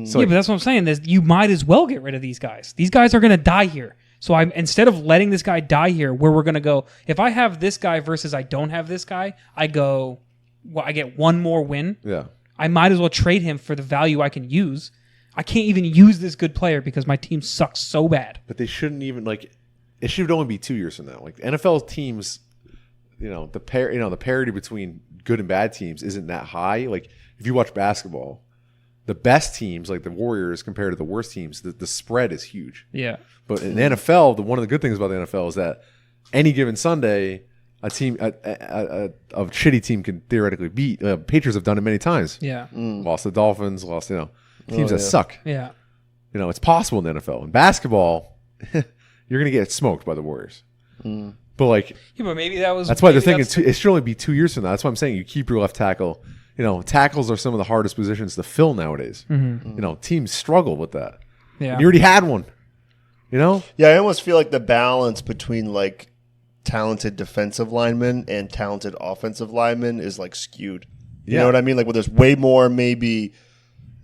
So but that's what I'm saying. You might as well get rid of these guys. These guys are going to die here. So instead of letting this guy die here, where we're going to go, if I have this guy versus I don't have this guy, I get one more win. Yeah. I might as well trade him for the value I can use. I can't even use this good player because my team sucks so bad. But they shouldn't even it should only be 2 years from now. Like NFL teams, the parity between good and bad teams isn't that high. Like if you watch basketball, the best teams like the Warriors compared to the worst teams, the spread is huge. Yeah. But in the NFL, one of the good things about the NFL is that any given Sunday, a shitty team can theoretically beat. Patriots have done it many times. Yeah. Lost the Dolphins, teams that suck. Yeah. It's possible in the NFL. In basketball, you're going to get smoked by the Warriors. But but maybe that's why they're thinking it should only be 2 years from now. That's why I'm saying you keep your left tackle. Tackles are some of the hardest positions to fill nowadays. Teams struggle with that. Yeah. And you already had one. Yeah, I almost feel like the balance between talented defensive linemen and talented offensive linemen is skewed. You know what I mean? Where there's way more maybe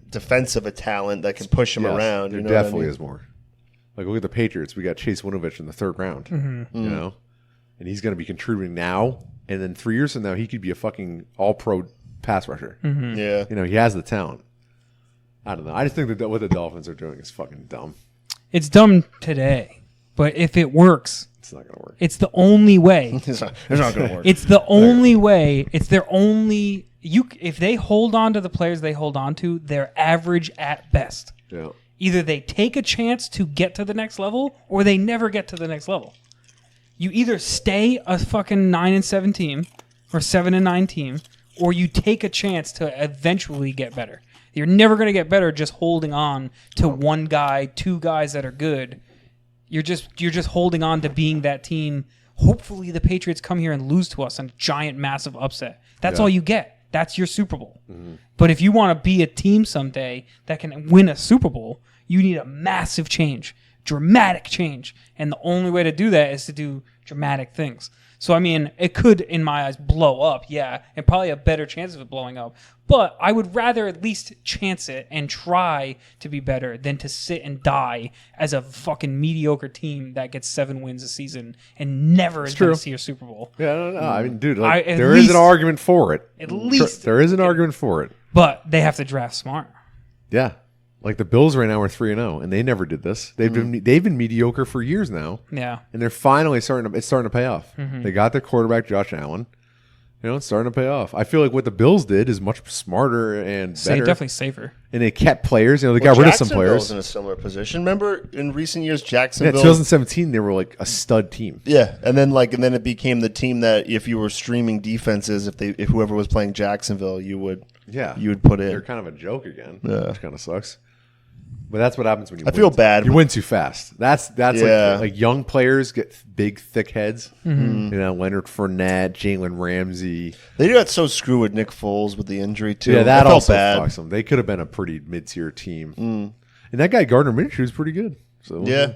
defensive a talent that can push him around. There definitely is more. Look at the Patriots. We got Chase Winovich in the third round. And he's going to be contributing now. And then 3 years from now, he could be a fucking all-pro pass rusher. Yeah. He has the talent. I don't know. I just think that what the Dolphins are doing is fucking dumb. It's dumb today, but if it works, it's not going to work. It's the only way. It's not going to work. It's the only way. It's their only. If they hold on to the players they hold on to, they're average at best. Yeah. Either they take a chance to get to the next level, or they never get to the next level. You either stay a fucking 9-7 team or 7-9 team, or you take a chance to eventually get better. You're never going to get better just holding on to one guy, two guys that are good. You're just holding on to being that team. Hopefully the Patriots come here and lose to us on a giant, massive upset. That's all you get. That's your Super Bowl. But if you want to be a team someday that can win a Super Bowl, you need a massive change, dramatic change. And the only way to do that is to do dramatic things. So, I mean, it could, in my eyes, blow up, yeah, and probably a better chance of it blowing up. But I would rather at least chance it and try to be better than to sit and die as a fucking mediocre team that gets 7 wins a season and never is going to see a Super Bowl. Yeah, no. I mean, dude, there is an argument for it. At least. There is an argument for it. But they have to draft smart. Yeah. Like the Bills right now are 3-0, and they never did this. They've been mediocre for years now. Yeah, and they're finally it's starting to pay off. They got their quarterback Josh Allen. It's starting to pay off. I feel like what the Bills did is much smarter and better. Definitely safer. And they kept players. They got rid of some players. Jacksonville's in a similar position. Remember in recent years, Jacksonville. Yeah, 2017 they were like a stud team. Yeah, and then it became the team that if you were streaming defenses, if whoever was playing Jacksonville, you would put in. They're kind of a joke again, which kind of sucks. But that's what happens when you I feel bad. You win too fast. That's Yeah. like young players get big, thick heads. Mm-hmm. You know, Leonard Fournette, Jalen Ramsey. They got so screwed with Nick Foles with the injury, too. Yeah, that I felt also bad. fucks them. They could have been a pretty mid-tier team. And that guy, Gardner Minshew, is pretty good. So Yeah.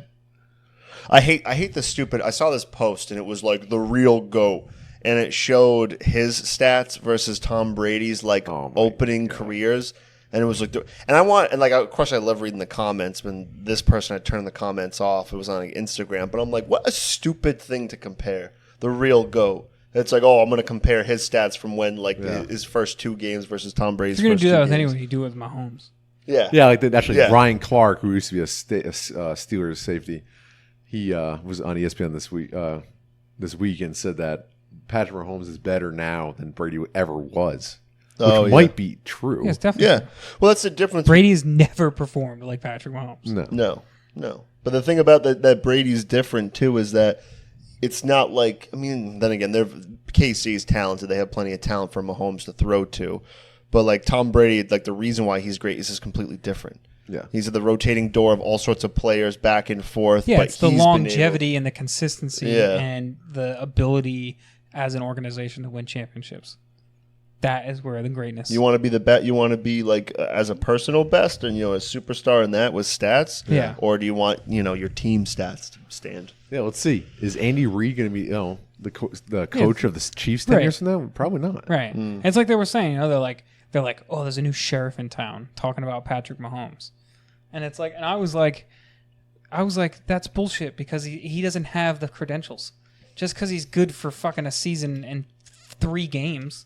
I hate the stupid. I saw this post, and it was like the real GOAT. And it showed his stats versus Tom Brady's opening careers. And it was like, of course, I love reading the comments. When this person had turned the comments off, it was on Instagram. But I'm like, what a stupid thing to compare. The real GOAT. It's like, I'm going to compare his stats from when his first 2 games versus Tom Brady's. If you're going first to do 2 that with games. anyone, you do it with Mahomes. Yeah, Yeah, actually, Ryan Clark, who used to be a Steelers safety, he was on ESPN this week and said that Patrick Mahomes is better now than Brady ever was. Which might be true. Yes, definitely. Yeah. Well, that's the difference. Brady has never performed like Patrick Mahomes. No. But the thing about that Brady's different too is that it's not like, I mean, then again, KC's talented. They have plenty of talent for Mahomes to throw to. But like Tom Brady, like the reason why he's great is just completely different. Yeah. He's at the rotating door of all sorts of players back and forth. Yeah, but it's the he's been longevity and the consistency and the ability as an organization to win championships. That is where the greatness. You want to be the best. You want to be like as a personal best and a superstar in that with stats. Yeah. Or do you want your team stats to stand? Yeah, let's see. Is Andy Reid going to be the coach of the Chiefs 10 years from now? Probably not. Right. It's like they were saying. They're like, oh, there's a new sheriff in town talking about Patrick Mahomes, and it's like, and I was like, that's bullshit because he doesn't have the credentials. Just because he's good for fucking a season and 3 games.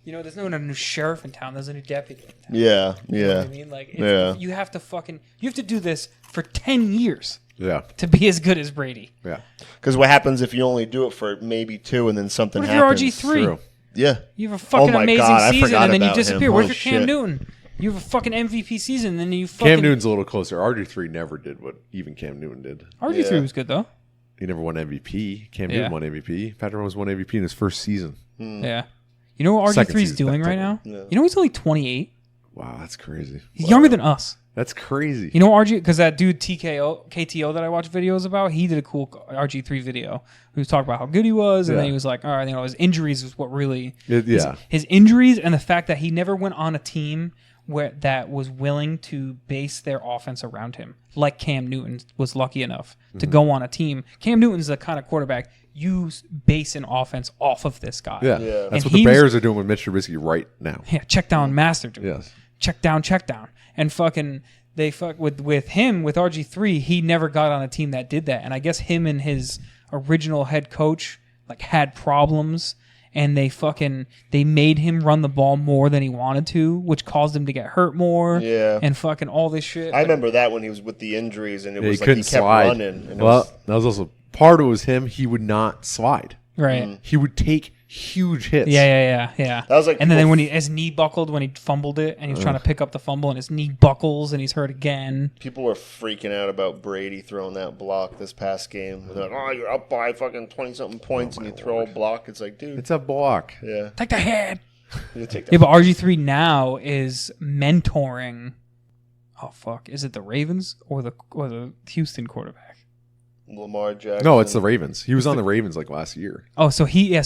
There's no new sheriff in town. There's a new deputy in town. Yeah, You know what I mean? Like, you have to do this for 10 years. Yeah. To be as good as Brady. Yeah. Because what happens if you only do it for maybe 2 and then something what if happens? you're RG3? True. Yeah. You have a fucking my amazing God, I season forgot and then you about disappear. him. Where's Holy your Cam shit. Newton? You have a fucking MVP season and then you fucking... Cam Newton's a little closer. RG3 never did what even Cam Newton did. RG3 was good, though. He never won MVP. Cam Newton won MVP. Patrick Mahomes won MVP in his first season. Yeah. You know what Second RG3 is season, doing right now? You know he's only 28? Wow, that's crazy. He's younger than us. That's crazy. You know RG, because that dude KTO that I watch videos about, he did a cool RG3 video. He was talking about how good he was, and then he was like, all right, his injuries is what really... His injuries and the fact that he never went on a team that was willing to base their offense around him, like Cam Newton was lucky enough to go on a team. Cam Newton's the kind of quarterback you base an offense off of this guy. Yeah. And That's what the Bears are doing with Mitch Trubisky right now. Yeah, check down master, dude. Yes. Check down. And fucking, they fuck with him, with RG3, he never got on a team that did that. And I guess him and his original head coach had problems, and they made him run the ball more than he wanted to, which caused him to get hurt more. Yeah. And fucking all this shit. I remember that when he was with the injuries and it was he like couldn't he kept slide. running. And That was also part of it was him. He would not slide. Right. He would take huge hits. Yeah. That was like and then when his knee buckled when he fumbled it, and he was trying to pick up the fumble, and his knee buckles, and he's hurt again. people were freaking out about Brady throwing that block this past game. They're like, oh, you're up by fucking 20-something points and you throw a block. It's like, dude. It's a block. Yeah. Take the head. You take that. Yeah, but RG3 now is mentoring. Oh fuck! Is it the Ravens or the Houston quarterback? Lamar Jackson. No, it's the Ravens. He was on the Ravens last year. Oh, so he's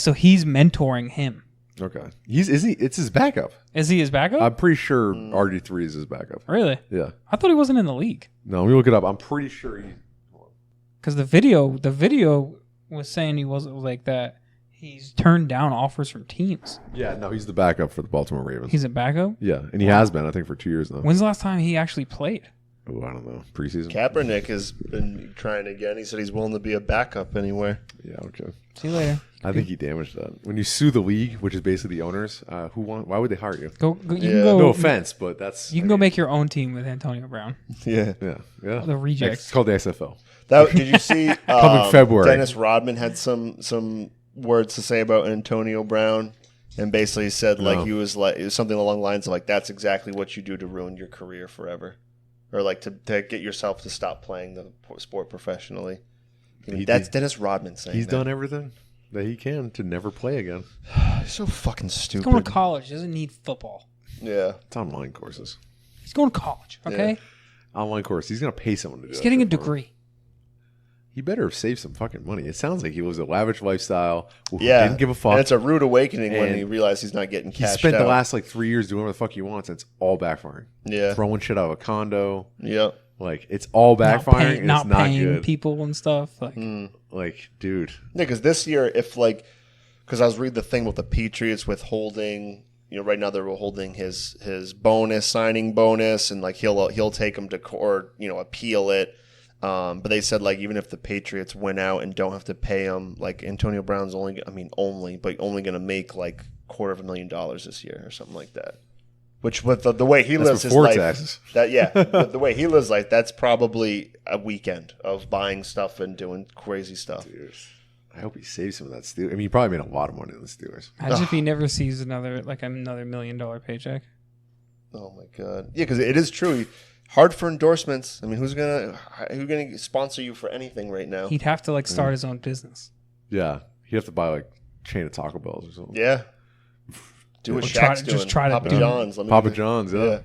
mentoring him. Okay. It's his backup. Is he his backup? I'm pretty sure RG3 is his backup. Really? Yeah. I thought he wasn't in the league. No, we look it up. I'm pretty sure he. Because the video was saying he wasn't like that. He's turned down offers from teams. Yeah, no, he's the backup for the Baltimore Ravens. He's a backup? Yeah, and he has been, I think, for 2 years now. When's the last time he actually played? Oh, I don't know. Preseason? Kaepernick has been trying again. He said he's willing to be a backup anywhere. Yeah, okay. See you later. I think he damaged that. When you sue the league, which is basically the owners, why would they hire you? You can Yeah. go. No offense, but that's... You can go make your own team with Antonio Brown. Yeah. Yeah. The rejects. It's called the XFL. Did you see Coming February. Dennis Rodman had some words to say about Antonio Brown, and basically said it was something along the lines of like, that's exactly what you do to ruin your career forever, or like to get yourself to stop playing the sport professionally. That's Dennis Rodman saying He's that. done everything that he can to never play again. He's so fucking He's stupid. going to college. He doesn't need football. Yeah. It's online courses. He's going to college, okay? online course. He's gonna pay someone to do. He's getting a for him. degree. He better have saved some fucking money. It sounds like he lives a lavish lifestyle. Yeah, Didn't give a fuck. And it's a rude awakening when And he realized he's not getting he cashed spent out. the last like 3 years doing whatever the fuck he wants, and it's all backfiring. Yeah. Throwing shit out of a condo. Yep. Like it's all backfiring. And not it's not paying good. people and stuff. Like, Like, dude. Yeah, because this year, because I was reading the thing with the Patriots withholding, right now they're withholding his signing bonus, and like he'll take him to court, appeal it. But they said like even if the Patriots win out and don't have to pay him, like Antonio Brown's only going to make like $250,000 this year or something like that. Which with the way he lives his before life, taxes. with the way he lives life, that's probably a weekend of buying stuff and doing crazy stuff. Dude, I hope he saves some of that Steelers. I mean, he probably made a lot of money in the Steelers. imagine if he never sees another $1 million paycheck. Oh my god! Yeah, because it is true. Hard for endorsements. I mean, who's gonna sponsor you for anything right now? He'd have to start his own business. Yeah, he'd have to buy like a chain of Taco Bells or something. Yeah. Do what Or Shaq's just doing. try to Papa do- John's. Papa John's, yeah.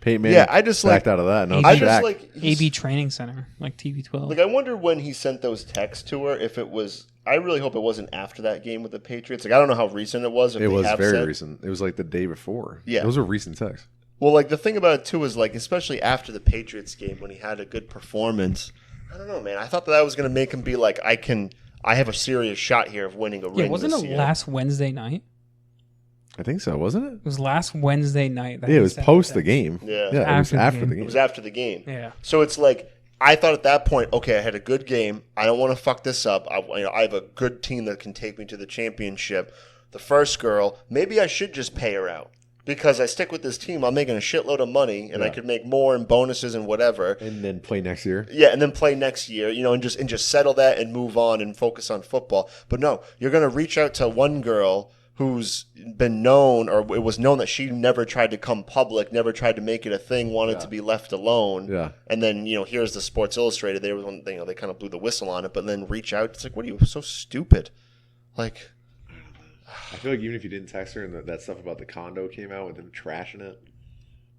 Peyton Manning, Yeah, I just backed out of that. No, I just Shaq. like AB Training Center, like TV12. Like I wonder when he sent those texts to her. If it was, I really hope it wasn't after that game with the Patriots. Like I don't know how recent it was. If It they was have very said. recent. It was like the day before. Yeah. Those were recent texts. Well, like the thing about it too is like, especially after the Patriots game when he had a good performance. I don't know, man. I thought that was going to make him be like, I have a serious shot here of winning a ring. Yeah, wasn't this it year. last Wednesday night? I think so, wasn't it? It was last Wednesday night. That Yeah, he it was sent post that. the game. Yeah. Yeah, it was After the after game. the It game. was after the game. Yeah. So it's like I thought at that point, okay, I had a good game. I don't want to fuck this up. I have a good team that can take me to the championship. The first girl, maybe I should just pay her out because I stick with this team. I'm making a shitload of money, and I could make more in bonuses and whatever. And then play next year. Yeah, and then play next year, and just settle that and move on and focus on football. But no, you're gonna reach out to one girl who's been known, or it was known that she never tried to come public, never tried to make it a thing, wanted to be left alone. Yeah. And then, here's the Sports Illustrated. They were they kind of blew the whistle on it, but then reach out. It's like, what are you, so stupid? Like, I feel like even if you didn't text her and that stuff about the condo came out with them trashing it,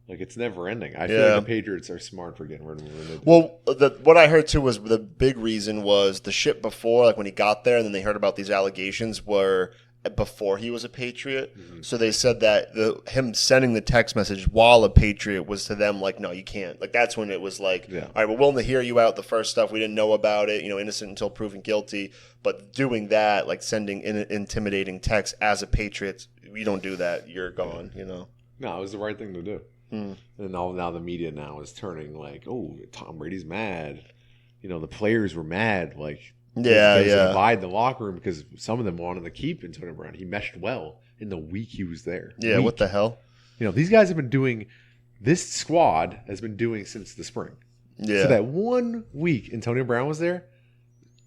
like it's never ending. I feel Yeah. like the Patriots are smart for getting rid of him. When they do. well, what I heard too was the big reason was the shit before, like when he got there, and then they heard about these allegations were before he was a Patriot. Mm-hmm. So they said that him sending the text message while a Patriot was to them like, no, you can't. Like that's when it was like, Yeah. all right, we're willing to hear you out. The first stuff we didn't know about it, innocent until proven guilty. But doing that, like sending intimidating text as a Patriot, we don't do that. You're gone. No, it was the right thing to do. And now the media now is turning like, oh, Tom Brady's mad. The players were mad. Like, Yeah, there's a yeah. divide in the locker room because some of them wanted to keep Antonio Brown. He meshed well in the week he was there. Yeah, what the hell? These guys have been doing. This squad has been doing since the spring. Yeah. So that 1 week Antonio Brown was there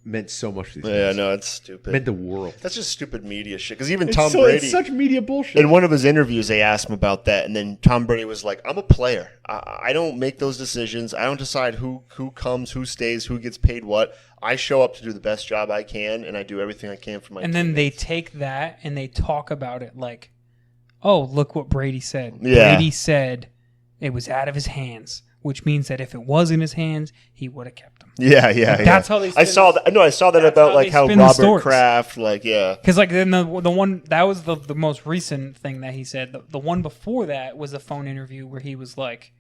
meant so much to these Yeah, guys. no, it's stupid. Meant the world. That's just stupid media shit. Because even It's Tom so- Brady, It's such media bullshit. in one of his interviews, they asked him about that, and then Tom Brady was like, "I'm a player. I don't make those decisions. I don't decide who comes, who stays, who gets paid what. I show up to do the best job I can, and I do everything I can for my And team." then they take that and they talk about it like, oh, look what Brady said. Yeah. Brady said it was out of his hands, which means that if it was in his hands, he would have kept him. yeah. That's how they I spin saw that. No, I saw that that's about how like they how spin the Robert stories. Kraft, like yeah. Because then the one that was the most recent thing that he said. The one before that was a phone interview where he was like,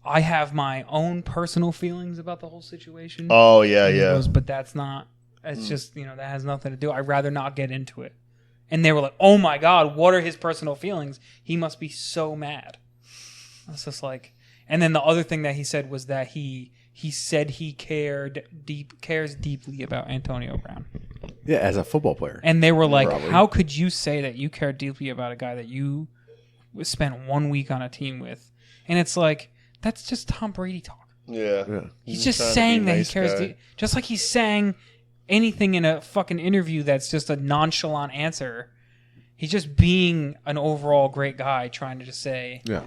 I have my own personal feelings about the whole situation. Oh yeah, And he yeah. goes, but that's not. It's just that has nothing to do. I'd rather not get into it. And they were like, "Oh my God, what are his personal feelings? He must be so mad." It's just like, and then the other thing that he said was that he said he cares deeply about Antonio Brown. Yeah, as a football player. And they were like, Probably. "How could you say that you care deeply about a guy that you spent 1 week on a team with?" And it's like, that's just Tom Brady talk. Yeah. Yeah. He's He's just trying to be saying a that nice he cares, guy. just like he's saying anything in a fucking interview that's just a nonchalant answer. He's just being an overall great guy, trying to just say, Yeah.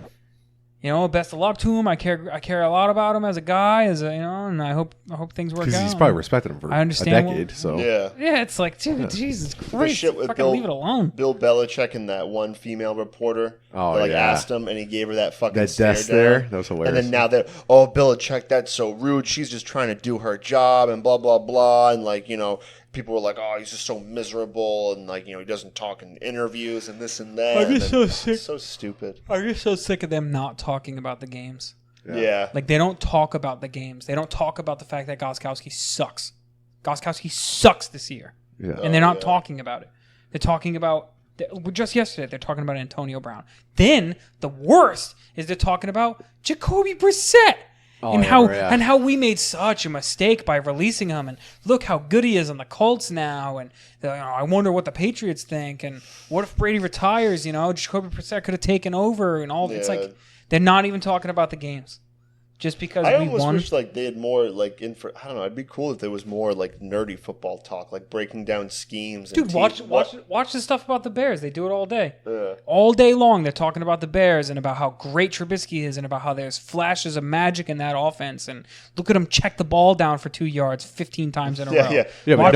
best of luck to him. I care a lot about him as a guy, and I hope things work out. Because he's probably respected him for a decade. Yeah, it's like, dude, Jesus Christ, shit with fucking leave it alone. Bill Belichick and that one female reporter asked him, and he gave her that fucking that stare desk down. there. That was hilarious. And then now they're, Belichick, that's so rude. She's just trying to do her job and blah, blah, blah. And people were like, he's just so miserable. And he doesn't talk in interviews and this and that. I'm just so sick. It's so stupid. I'm just so sick of them not talking about the games. Yeah. Like, they don't talk about the games. They don't talk about the fact that Gostkowski sucks. Gostkowski sucks this year. Yeah. And they're not talking about it. They're talking about, just yesterday, they're talking about Antonio Brown. Then, the worst is they're talking about Jacoby Brissett. And how we made such a mistake by releasing him, and look how good he is on the Colts now, and I wonder what the Patriots think, and what if Brady retires? Jacoby Brissett could have taken over, and all. Yeah. It's like they're not even talking about the games, just because I we almost won. wish they had more I don't know. It'd be cool if there was more nerdy football talk, breaking down schemes. Dude, watch the stuff about the Bears. They do it all day. Yeah. All day long, they're talking about the Bears and about how great Trubisky is and about how there's flashes of magic in that offense. And look at him check the ball down for 2 yards 15 times in a row. Yeah, but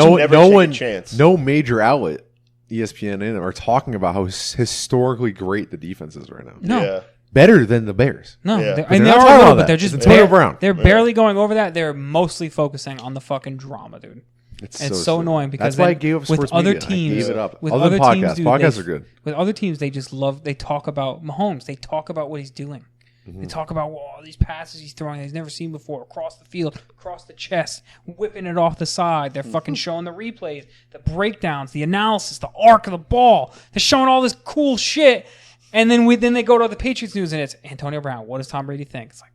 no major outlet, ESPN, are talking about how historically great the defense is right now. No. Yeah. Better than the Bears. No, yeah. and they are a little bit. They're just Antonio Brown. They're barely going over that. They're mostly focusing on the fucking drama, dude. It's so annoying because that's why I gave up sports with other media. teams, I gave it up. with other podcasts, dude, podcasts are good. With other teams, they just love. They talk about Mahomes. They talk about what he's doing. They talk about all these passes he's throwing that he's never seen before, across the field, across the chest, whipping it off the side. They're fucking showing the replays, the breakdowns, the analysis, the arc of the ball. They're showing all this cool shit. And then they go to the Patriots news and it's Antonio Brown. What does Tom Brady think? It's like,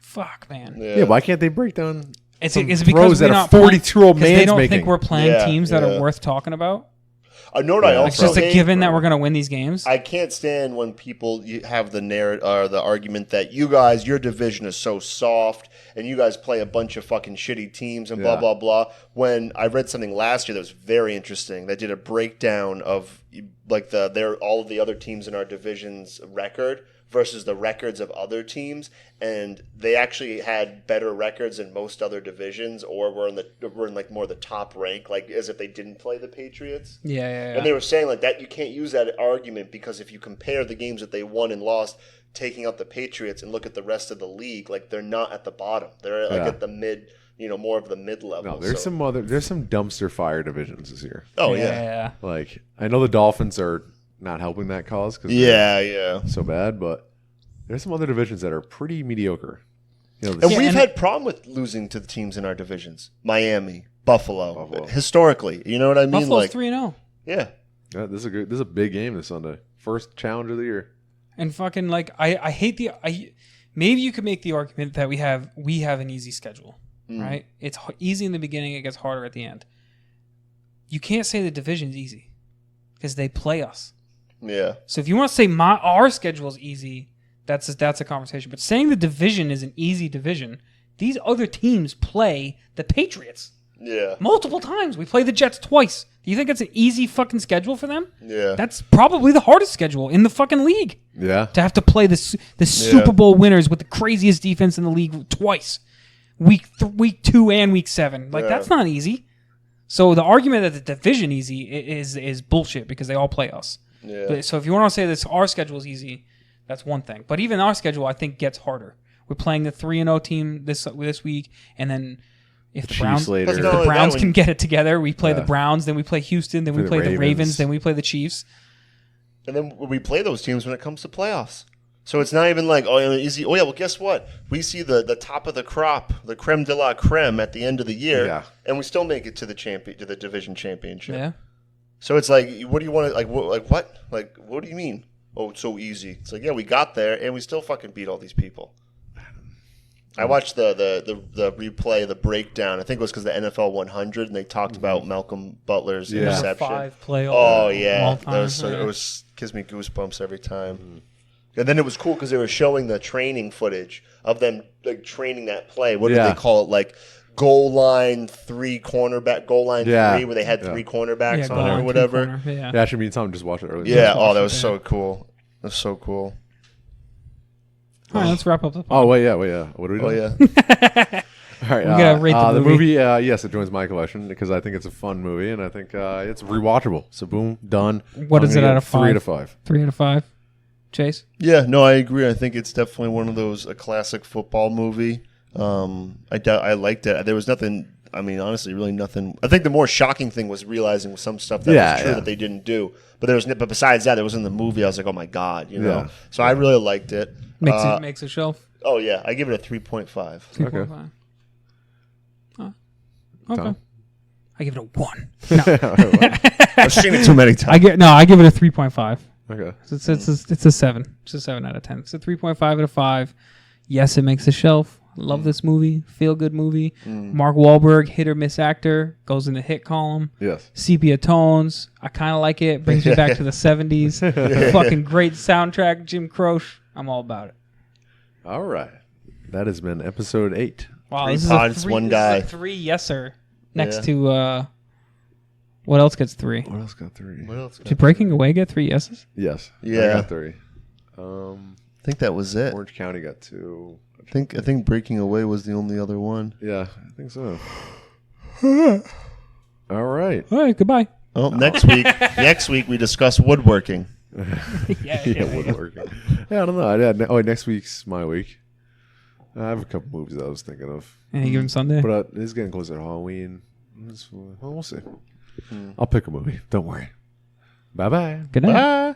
fuck, man. Yeah, why can't they break down It's because throws that a 42-year-old man's they don't making? think we're playing teams that are worth talking about. I know what I also It's just a given that we're going to win these games. I can't stand when people have the the argument that your division is so soft and you guys play a bunch of fucking shitty teams and blah, blah, blah. When I read something last year that was very interesting that did a breakdown of all of the other teams in our division's record versus the records of other teams, and they actually had better records in most other divisions, or were in more the top rank, as if they didn't play the Patriots. Yeah. And they were saying that you can't use that argument because if you compare the games that they won and lost, taking out the Patriots, and look at the rest of the league, they're not at the bottom. They're at the mid, more of the mid level. No, there's some dumpster fire divisions this year. Oh yeah. I know the Dolphins are not helping that cause because so bad, but there's some other divisions that are pretty mediocre. And we've had problem with losing to the teams in our divisions. Miami, Buffalo. Historically, you know what I mean? Buffalo's 3-0. Yeah. This is a big game this Sunday. First challenge of the year. And fucking I hate maybe you could make the argument that we have an easy schedule, right? It's easy in the beginning, it gets harder at the end. You can't say the division's easy because they play us. Yeah. So if you want to say our schedule is easy, that's a conversation. But saying the division is an easy division, these other teams play the Patriots. Yeah. Multiple times. We play the Jets twice. Do you think it's an easy fucking schedule for them? Yeah. That's probably the hardest schedule in the fucking league. Yeah. To have to play the Super Bowl winners with the craziest defense in the league twice. Week 2 and week 7. That's not easy. So the argument that the division easy is bullshit because they all play us. Yeah. But, so if you want to say this our schedule is easy, that's one thing. But even our schedule I think gets harder. We're playing the 3-0 team this week, and then if the Browns can get it together, we play the Browns, then we play Houston, then we play the Ravens, then we play the Chiefs. And then we play those teams when it comes to playoffs. So it's not even easy. Oh, yeah, well, guess what? We see the top of the crop, the creme de la creme at the end of the year, and we still make it to the division championship. Yeah. So it's what do you want to, what? What do you mean? Oh, it's so easy. It's we got there, and we still fucking beat all these people. I watched the replay, the breakdown. I think it was because the NFL 100, and they talked about Malcolm Butler's interception. 5 playoff. Oh yeah, it gives me goosebumps every time. And then it was cool because they were showing the training footage of them training that play. What did they call it? Goal line 3 cornerback, goal line 3, where they had 3 cornerbacks on it or whatever. That should mean something. Just watch it earlier. Yeah. Oh, that was so cool. That's so cool. All right, let's wrap up the podcast. Oh wait, yeah. What are we Oh doing? yeah. All right, We gotta rate the movie. yes, it joins my collection because I think it's a fun movie and I think it's rewatchable. So boom, done. What is it out of 3 5? out of 5. 3 out of 5. Chase? Yeah, no, I agree. I think it's definitely one of those a classic football movie. I liked it. There was nothing. I mean, honestly, really nothing. I think the more shocking thing was realizing some stuff that was true that they didn't do. But but besides that, it was in the movie. I was like, oh my god, you know. Yeah. So I really liked it. Makes a shelf. Oh yeah, I give it a 3.5. 3.5. Okay. Tom? I give it a 1. No. I've seen it too many times. I give it a 3.5. Okay. It's a 7. It's a 7 out of 10. It's a 3.5 out of 5. Yes, it makes a shelf. Love this movie. Feel good movie. Mark Whalberg, hit or miss actor, goes in the hit column. Yes. Sepia tones. I kind of like it. Brings me back to the 70s. Fucking great soundtrack. Jim Croce. I'm all about it. All right. That has been episode 8. Wow, 3 this is pods, a 3, 1 guy. 3 yes sir. Next Yeah. to what else gets 3? What else got 3? What else? Did Breaking Away get 3 yeses? Yes. Yeah. I got 3. I think that was it. Orange County got 2. I think Breaking Away was the only other one. Yeah, I think so. All right. All right, goodbye. Oh, next week we discuss woodworking. Yeah. Woodworking. Yeah, I don't know. Wait, next week's my week. I have a couple movies I was thinking of. Any given Sunday? But it's getting closer to Halloween. We'll see. I'll pick a movie. Don't worry. Bye-bye. Good night. Bye.